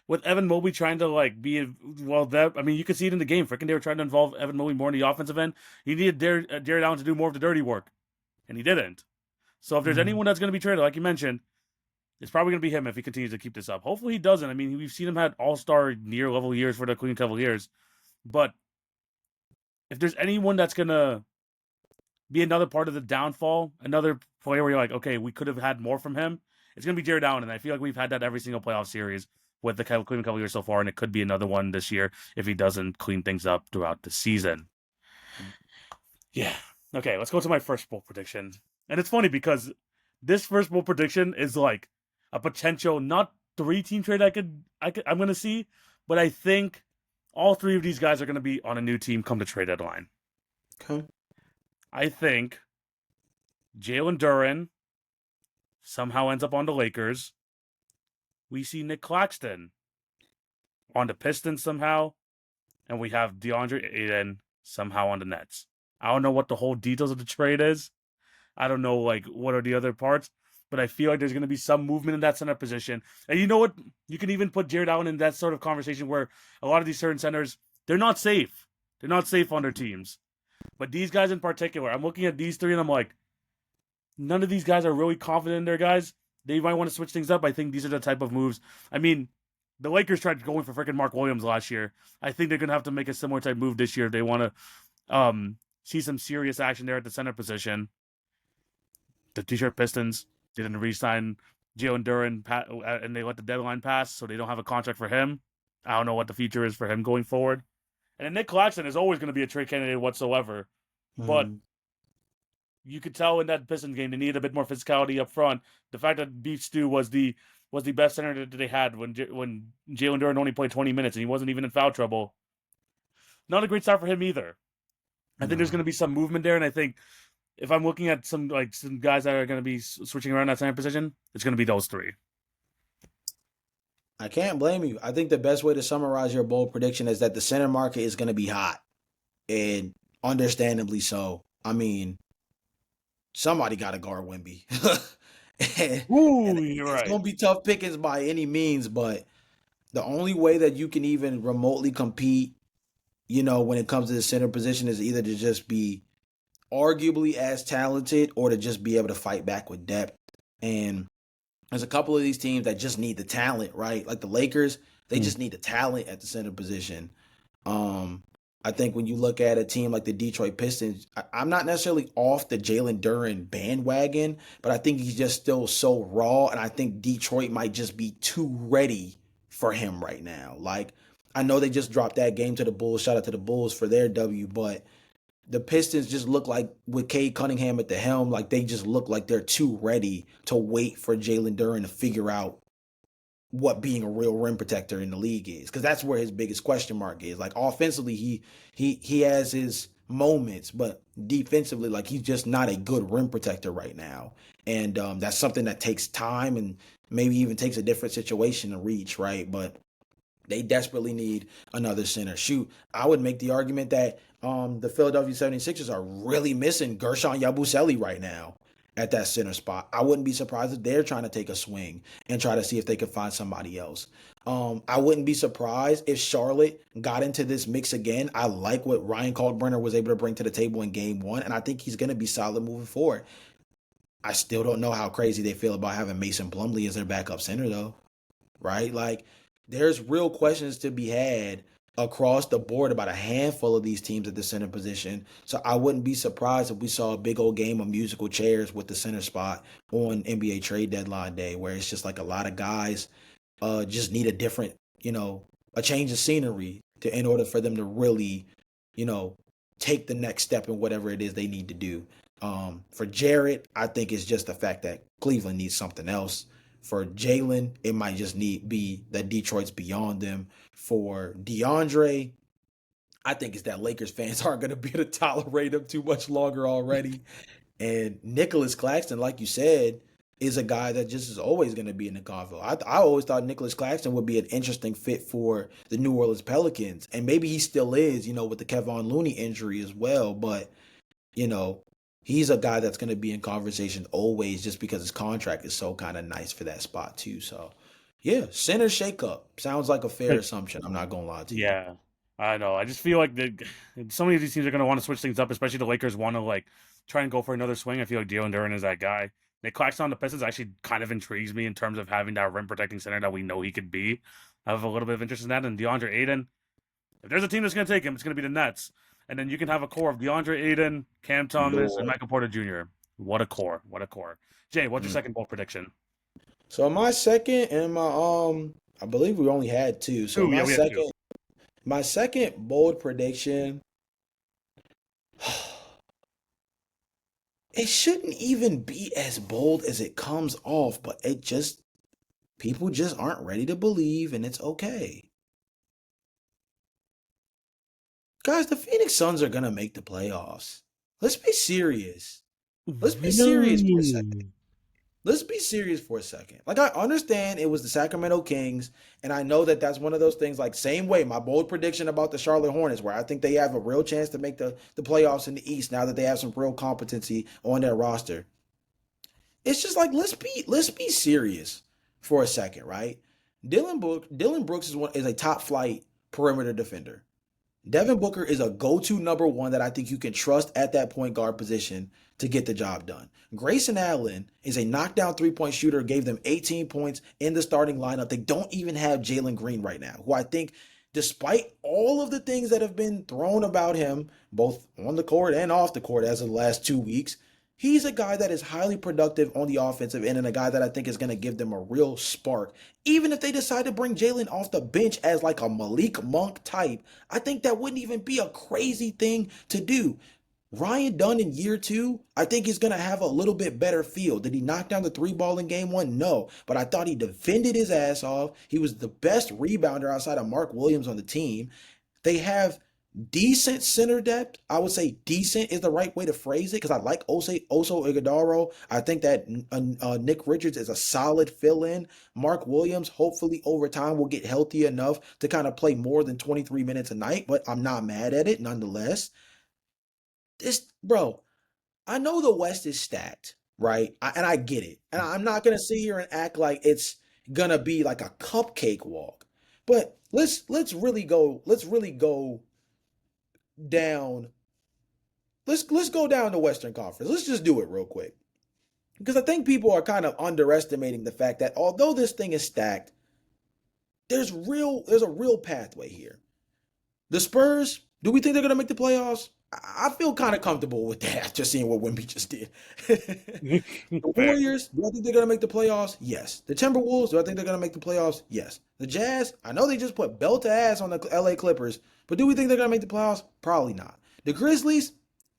with Evan Mobley trying to you could see it in the game. Freaking, they were trying to involve Evan Mobley more in the offensive end. He needed Jared Allen to do more of the dirty work, and he didn't. So if there's anyone that's going to be traded, like you mentioned, it's probably going to be him if he continues to keep this up. Hopefully he doesn't. I mean, we've seen him had all-star near level years for the Cleveland Cavaliers, but if there's anyone that's going to be another part of the downfall, another player where you're like, okay, we could have had more from him, it's going to be Jared Allen. And I feel like we've had that every single playoff series with the Cleveland Cavaliers so far, and it could be another one this year if he doesn't clean things up throughout the season. Yeah. Okay, let's go to my first bold prediction. And it's funny because this first bold prediction is like a potential not 3-team trade I'm going to see, but I think all 3 of these guys are going to be on a new team come to trade deadline. Okay. I think Jalen Duren somehow ends up on the Lakers. We see Nick Claxton on the Pistons somehow. And we have DeAndre Ayton somehow on the Nets. I don't know what the whole details of the trade is. I don't know, what are the other parts. But I feel like there's going to be some movement in that center position. And you know what? You can even put Jared Allen in that sort of conversation where a lot of these certain centers, they're not safe. They're not safe on their teams. But these guys in particular, I'm looking at these 3 and I'm like, none of these guys are really confident in their guys. They might want to switch things up. I think these are the type of moves. I mean, the Lakers tried going for freaking Mark Williams last year. I think they're going to have to make a similar type move this year if they want to see some serious action there at the center position. The Detroit Pistons didn't re-sign Jalen Duren, and they let the deadline pass, so they don't have a contract for him. I don't know what the future is for him going forward. And then Nick Claxton is always going to be a trade candidate whatsoever. But you could tell in that Pistons game they needed a bit more physicality up front. The fact that Beef Stew was the best center that they had when Jalen Duren only played 20 minutes and he wasn't even in foul trouble. Not a great start for him either. I think there's going to be some movement there, and I think if I'm looking at some guys that are going to be switching around that center position, it's going to be those 3. I can't blame you. I think the best way to summarize your bold prediction is that the center market is going to be hot, and understandably so. I mean, somebody got to guard Wemby. You're right. It's going to be tough pickings by any means, but the only way that you can even remotely compete, when it comes to the center position is either to just be arguably as talented or to just be able to fight back with depth. And there's a couple of these teams that just need the talent, right? Like the Lakers, they just need the talent at the center position. I think when you look at a team like the Detroit Pistons, I'm not necessarily off the Jalen Duren bandwagon, but I think he's just still so raw, and I think Detroit might just be too ready for him right now. Like, I know they just dropped that game to the Bulls. Shout out to the Bulls for their W, but the Pistons just look like with Cade Cunningham at the helm, like they just look like they're too ready to wait for Jalen Duren to figure out what being a real rim protector in the league is, because that's where his biggest question mark is. Like offensively, he has his moments, but defensively, like he's just not a good rim protector right now, and that's something that takes time and maybe even takes a different situation to reach, right? But they desperately need another center. Shoot, I would make the argument that the Philadelphia 76ers are really missing Gershon Yabusele right now at that center spot. I wouldn't be surprised if they're trying to take a swing and try to see if they can find somebody else. I wouldn't be surprised if Charlotte got into this mix again. I like what Ryan Caldwell was able to bring to the table in game one, and I think he's going to be solid moving forward. I still don't know how crazy they feel about having Mason Plumlee as their backup center, though, right? Like, there's real questions to be had across the board about a handful of these teams at the center position. So I wouldn't be surprised if we saw a big old game of musical chairs with the center spot on NBA trade deadline day, where it's just like a lot of guys just need a different, a change of scenery in order for them to really, you know, take the next step in whatever it is they need to do. For Jarrett, I think it's just the fact that Cleveland needs something else. For Jalen, it might just be that Detroit's beyond them. For DeAndre, I think it's that Lakers fans aren't going to be able to tolerate him too much longer already. And Nicholas Claxton, like you said, is a guy that just is always going to be in the convo. I always thought Nicholas Claxton would be an interesting fit for the New Orleans Pelicans. And maybe he still is, with the Kevon Looney injury as well. But, you know, he's a guy that's going to be in conversation always just because his contract is so kind of nice for that spot too. So, yeah, center shakeup sounds like a fair assumption. I'm not going to lie to you. Yeah, I know. I just feel like so many of these teams are going to want to switch things up, especially the Lakers want to like try and go for another swing. I feel like Jalen Duren is that guy. Nick Claxton on the Pistons actually kind of intrigues me in terms of having that rim protecting center that we know he could be. I have a little bit of interest in that. And DeAndre Ayton, if there's a team that's going to take him, it's going to be the Nets. And then you can have a core of DeAndre Ayton, Cam Thomas, and Lord. Michael Porter Jr. What a core! What a core! Jay, what's your second bold prediction? So my second and I believe we only had two. So Two, yeah, we have two. my second bold prediction, it shouldn't even be as bold as it comes off, but people just aren't ready to believe, and it's okay. Guys, the Phoenix Suns are gonna make the playoffs. Let's be serious. Let's be serious for a second. Really? Let's be serious for a second. Like, I understand it was the Sacramento Kings, and I know that that's one of those things, like, same way, my bold prediction about the Charlotte Hornets, where I think they have a real chance to make the playoffs in the East now that they have some real competency on their roster. It's just like, let's be serious for a second, right? Dylan Brooks is a top flight perimeter defender. Devin Booker is a go-to number one that I think you can trust at that point guard position to get the job done. Grayson Allen is a knockdown three-point shooter, gave them 18 points in the starting lineup. They don't even have Jalen Green right now, who I think, despite all of the things that have been thrown about him, both on the court and off the court as of the last 2 weeks, he's a guy that is highly productive on the offensive end and a guy that I think is going to give them a real spark. Even if they decide to bring Jalen off the bench as like a Malik Monk type, I think that wouldn't even be a crazy thing to do. Ryan Dunn in year two, I think he's going to have a little bit better feel. Did he knock down the three ball in game one? No. But I thought he defended his ass off. He was the best rebounder outside of Mark Williams on the team. They have decent center depth. I would say decent is the right way to phrase it because I like Oso Ighodaro. I think that Nick Richards is a solid fill-in. Mark Williams, hopefully over time, will get healthy enough to kind of play more than 23 minutes a night, but I'm not mad at it nonetheless. Bro, I know the West is stacked, right? And I get it. And I'm not going to sit here and act like it's going to be like a cupcake walk. But let's really go down. Let's go down the Western Conference. Let's just do it real quick. Because I think people are kind of underestimating the fact that although this thing is stacked, there's a real pathway here. The Spurs, do we think they're gonna make the playoffs? I feel kind of comfortable with that after seeing what Wemby just did. The Fair. Warriors, do I think they're gonna make the playoffs? Yes. The Timberwolves, do I think they're gonna make the playoffs? Yes. The Jazz, I know they just put belt to ass on the LA Clippers, but do we think they're gonna make the playoffs? Probably not. The Grizzlies,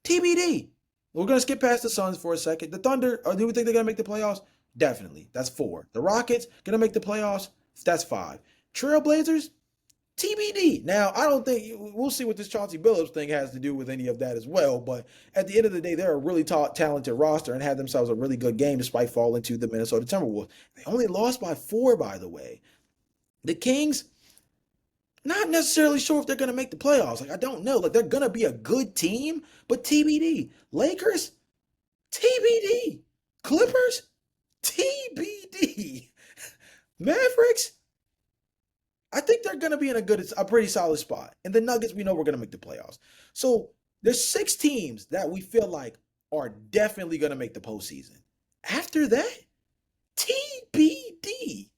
TBD. We're gonna skip past the Suns for a second. The Thunder, do we think they're gonna make the playoffs? Definitely. That's 4. The Rockets gonna make the playoffs? That's 5. Trailblazers, TBD. Now, I don't think we'll see what this Chauncey Billups thing has to do with any of that as well. But at the end of the day, they're a really talented roster and had themselves a really good game despite falling to the Minnesota Timberwolves. They only lost by 4, by the way. The Kings, not necessarily sure if they're going to make the playoffs. Like, I don't know. Like, they're going to be a good team, but TBD. Lakers, TBD. Clippers, TBD. Mavericks, I think they're going to be in a pretty solid spot. And the Nuggets, we know we're going to make the playoffs. So there's 6 teams that we feel like are definitely going to make the postseason. After that, TBD.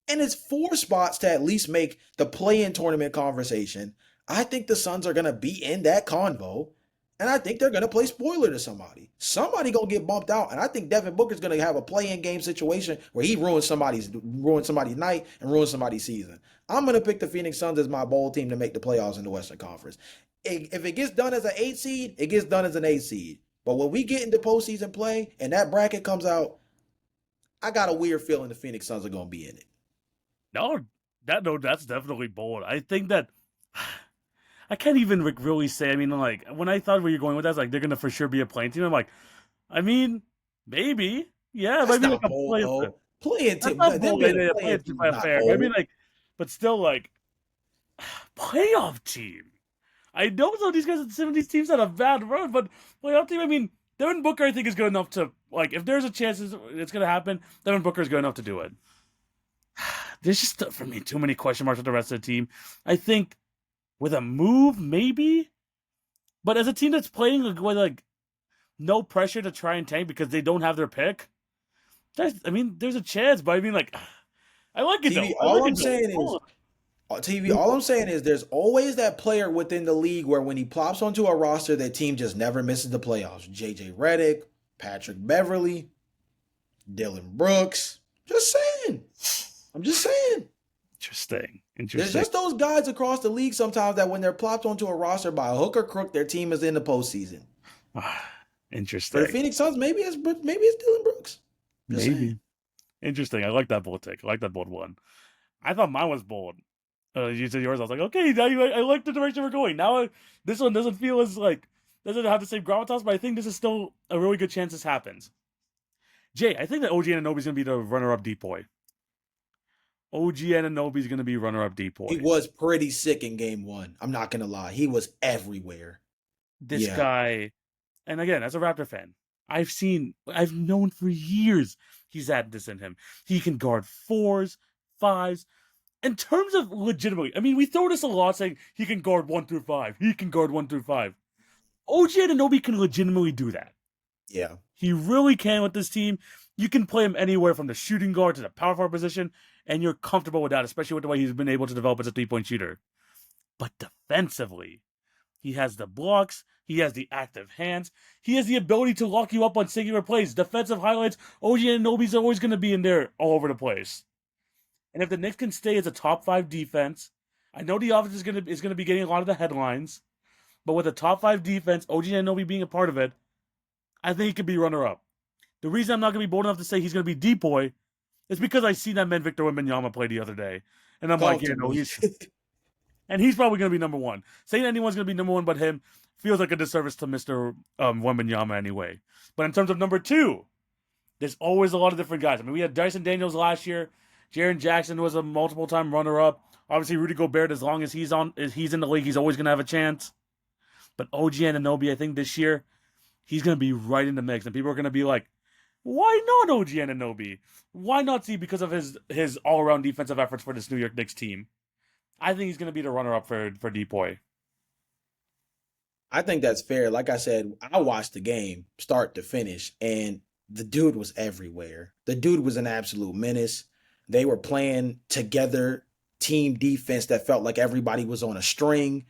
And it's 4 spots to at least make the play-in tournament conversation. I think the Suns are going to be in that convo. And I think they're going to play spoiler to somebody. Somebody going to get bumped out. And I think Devin Booker's going to have a play-in game situation where he ruins somebody's night and ruins somebody's season. I'm going to pick the Phoenix Suns as my bowl team to make the playoffs in the Western Conference. If it gets done as an 8 seed, it gets done as an 8 seed. But when we get into postseason play and that bracket comes out, I got a weird feeling the Phoenix Suns are going to be in it. No, that's definitely bold. I think that I can't even really say. I mean, like when I thought where you're going with that, like they're gonna for sure be a playing team. I'm like, I mean, maybe, yeah. That's But I mean, not like a bold, play. though. Playing That's team, not them bold. being a Yeah, playing playing team team is by not fair. I bold. mean, like, but still, like playoff team. I know some of these guys, some of these teams had a bad run, but playoff team. I mean, Devin Booker, I think, is good enough to like. If there's a chance it's gonna happen, Devin Booker is good enough to do it. There's just for me too many question marks with the rest of the team. I think with a move, maybe, but as a team that's playing with like no pressure to try and tank because they don't have their pick, there's a chance. But I mean, like, I like it though. TV, I like all I'm it though. saying is TV, all I'm saying is there's always that player within the league where when he plops onto a roster, that team just never misses the playoffs. JJ Redick, Patrick Beverly, Dylan Brooks. Just saying. I'm just saying. Interesting. There's just those guys across the league sometimes that when they're plopped onto a roster by a hook or crook, their team is in the postseason. Interesting. For the Phoenix Suns, maybe it's Dylan Brooks. Just maybe. Saying. Interesting. I like that bold take. I like that bold one. I thought mine was bold. You said yours. I was like, okay, now I like the direction we're going. Now this one doesn't feel as like doesn't have the same gravitas, but I think this is still a really good chance this happens. Jay, I think that OG Anunoby's gonna be the runner-up depoy. OG Anunoby's gonna be runner-up depoy. He was pretty sick in game 1. I'm not gonna lie. He was everywhere. This guy, and again, as a Raptor fan, I've known for years he's had this in him. He can guard 4s, 5s. In terms of legitimately, I mean, we throw this a lot saying he can guard 1 through 5. He can guard 1 through 5. OG Anunoby can legitimately do that. Yeah. He really can with this team. You can play him anywhere from the shooting guard to the power forward position, and you're comfortable with that, especially with the way he's been able to develop as a 3-point shooter. But defensively, he has the blocks, he has the active hands, he has the ability to lock you up on singular plays. Defensive highlights, OG Anunoby's always going to be in there all over the place. And if the Knicks can stay as a top 5 defense, I know the offense is going to be getting a lot of the headlines, but with a top 5 defense, OG Anunoby being a part of it, I think he could be runner-up. The reason I'm not going to be bold enough to say he's going to be depoy is because I seen that man Victor Wembanyama play the other day, and I'm like, yeah, no, he's and he's probably going to be number 1. Saying anyone's going to be number 1 but him feels like a disservice to Mr. Wembanyama anyway. But in terms of number 2, there's always a lot of different guys. I mean, we had Dyson Daniels last year. Jaren Jackson was a multiple-time runner-up. Obviously, Rudy Gobert, as long as he's in the league, he's always going to have a chance. But OG Anunoby, I think this year, he's going to be right in the mix. And people are going to be like, why not OG Anunoby? Why not see because of his all-around defensive efforts for this New York Knicks team? I think he's going to be the runner-up for depoy. I think that's fair. Like I said, I watched the game start to finish, and the dude was everywhere. The dude was an absolute menace. They were playing together, team defense that felt like everybody was on a string.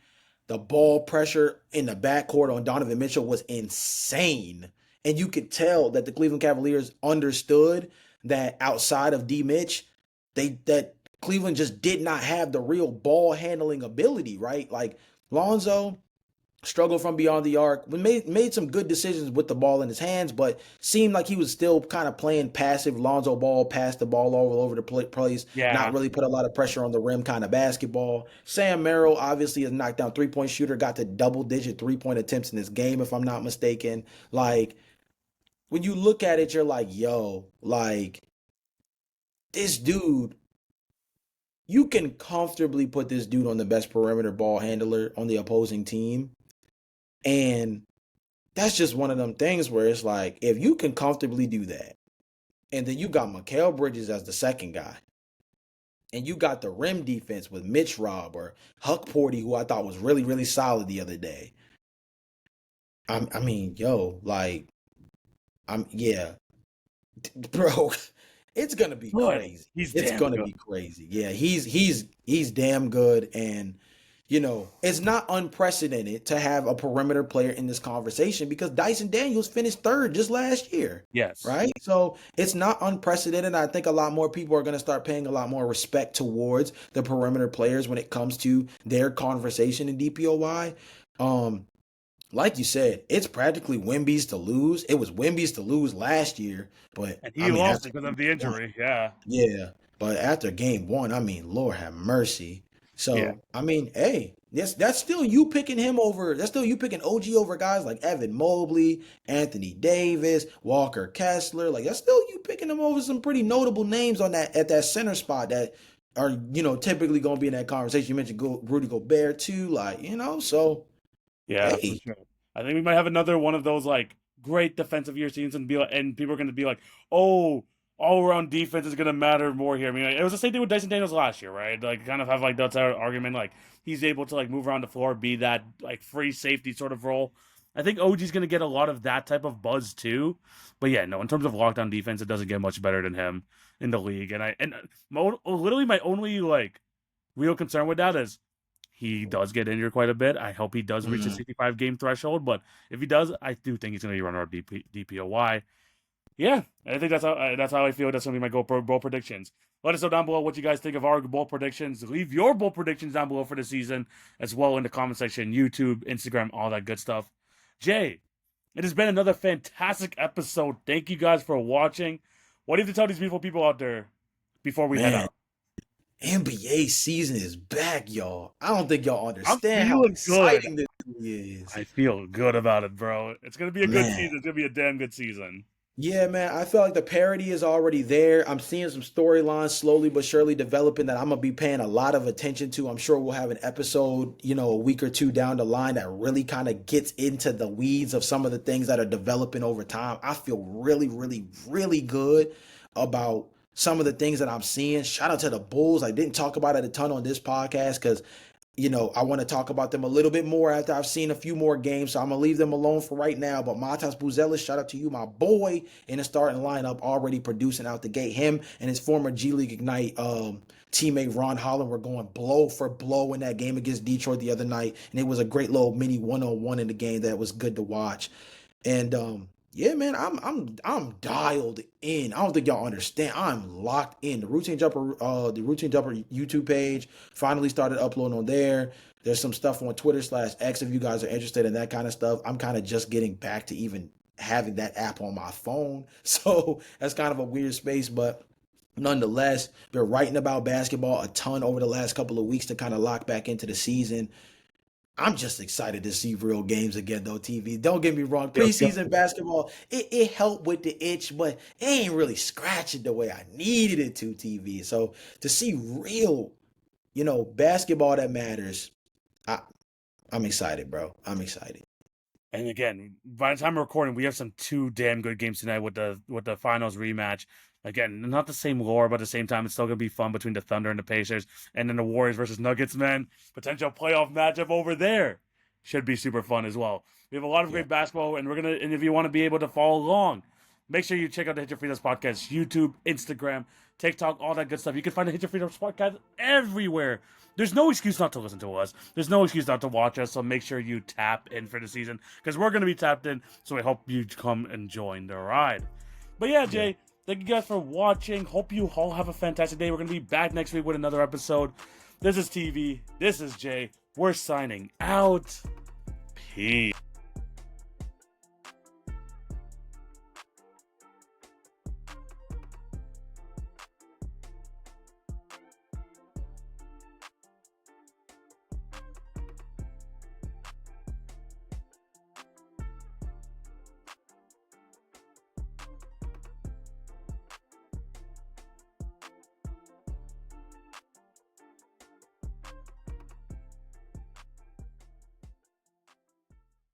The ball pressure in the backcourt on Donovan Mitchell was insane. And you could tell that the Cleveland Cavaliers understood that outside of D. Mitch, that Cleveland just did not have the real ball handling ability, right? Like Lonzo, struggled from beyond the arc. We made some good decisions with the ball in his hands, but seemed like he was still kind of playing passive Lonzo Ball, passed the ball all over the place, not Yeah. really put a lot of pressure on the rim kind of basketball. Sam Merrill obviously is knocked down three-point shooter, got to double-digit three-point attempts in this game, if I'm not mistaken. Like, when you look at it, you're like, yo, like, this dude, you can comfortably put this dude on the best perimeter ball handler on the opposing team. And that's just one of them things where it's like, if you can comfortably do that, and then you got Mikal Bridges as the second guy, and you got the rim defense with Mitch Robb or Huck Porty, who I thought was really, really solid the other day. I mean, yo, like, yeah, bro, it's gonna be Good. crazy. He's It's damn gonna good. be crazy. Yeah, he's damn good, and it's not unprecedented to have a perimeter player in this conversation because Dyson Daniels finished third just last year, Yes. right? So it's not unprecedented. I think a lot more people are going to start paying a lot more respect towards the perimeter players when it comes to their conversation in DPOY. Um, like you said, it's practically Wemby's to lose. It was Wemby's to lose last year, but And I he mean, lost after it because of the game one, injury. Yeah. yeah, but after game one, I mean, Lord have mercy. Yeah. So, I mean, hey, that's still you picking him over. That's still you picking OG over guys like Evan Mobley, Anthony Davis, Walker Kessler. Like that's still you picking him over some pretty notable names on that at that center spot that are typically going to be in that conversation. You mentioned Rudy Gobert too, like so Yeah, for hey, sure. I think we might have another one of those like great defensive year seasons and be like, and people are going to be like, "Oh, all around defense is going to matter more here." I mean, like, it was the same thing with Dyson Daniels last year, right? Like, kind of have like that argument, like he's able to like move around the floor, be that like free safety sort of role. I think OG's going to get a lot of that type of buzz too. But yeah, no, in terms of lockdown defense, it doesn't get much better than him in the league. Literally my only like real concern with that is he does get injured quite a bit. I hope he does reach the mm, 65 game threshold, but if he does, I do think he's going to be runner up DPOY. Yeah, I think that's how I feel. That's going to be my bowl predictions. Let us know down below what you guys think of our bowl predictions. Leave your bowl predictions down below for the season as well in the comment section, YouTube, Instagram, all that good stuff. Jay, it has been another fantastic episode. Thank you guys for watching. What do you have to tell these beautiful people out there before we head man, out? NBA season is back, y'all. I don't think y'all I'm understand how feeling good. exciting this is. I feel good about it, bro. It's gonna be a good Man. season. It's gonna be a damn good season. Yeah, man, I feel like the parody is already there. I'm seeing some storylines slowly but surely developing that I'm gonna be paying a lot of attention to. I'm sure we'll have an episode, a week or two down the line that really kind of gets into the weeds of some of the things that are developing over time. I feel really, really, really good about some of the things that I'm seeing. Shout out to the Bulls. I didn't talk about it a ton on this podcast because I want to talk about them a little bit more after I've seen a few more games. So I'm going to leave them alone for right now. But Matas Buzelis, shout out to you, my boy, in the starting lineup, already producing out the gate. Him and his former G League Ignite teammate Ron Holland were going blow for blow in that game against Detroit the other night. And it was a great little mini 1-on-1 in the game that was good to watch. And yeah, man, I'm dialed in. I don't think y'all understand. I'm locked in. The routine jumper YouTube page finally started uploading on there. There's some stuff on Twitter/X if you guys are interested in that kind of stuff. I'm kind of just getting back to even having that app on my phone. So that's kind of a weird space, but nonetheless, been writing about basketball a ton over the last couple of weeks to kind of lock back into the season. I'm just excited to see real games again, though, TV. Don't get me wrong. Yep, yep. Preseason basketball, it helped with the itch, but it ain't really scratching the way I needed it to, TV. So to see real, basketball that matters, I, I'm excited, bro. I'm excited. And again, by the time we're recording, we have some two damn good games tonight with the finals rematch. Again, not the same lore, but at the same time, it's still gonna be fun between the Thunder and the Pacers, and then the Warriors versus Nuggets, man. Potential playoff matchup over there should be super fun as well. We have a lot of Yeah. great basketball, and and if you want to be able to follow along, make sure you check out the Hit Your Freedoms podcast, YouTube, Instagram, TikTok, all that good stuff. You can find the Hit Your Freedoms podcast everywhere. There's no excuse not to listen to us. There's no excuse not to watch us. So make sure you tap in for the season because we're gonna be tapped in. So I hope you come and join the ride. But yeah, Yeah. Jay, thank you guys for watching. Hope you all have a fantastic day. We're gonna be back next week with another episode. This is TV. This is Jay. We're signing out. Peace.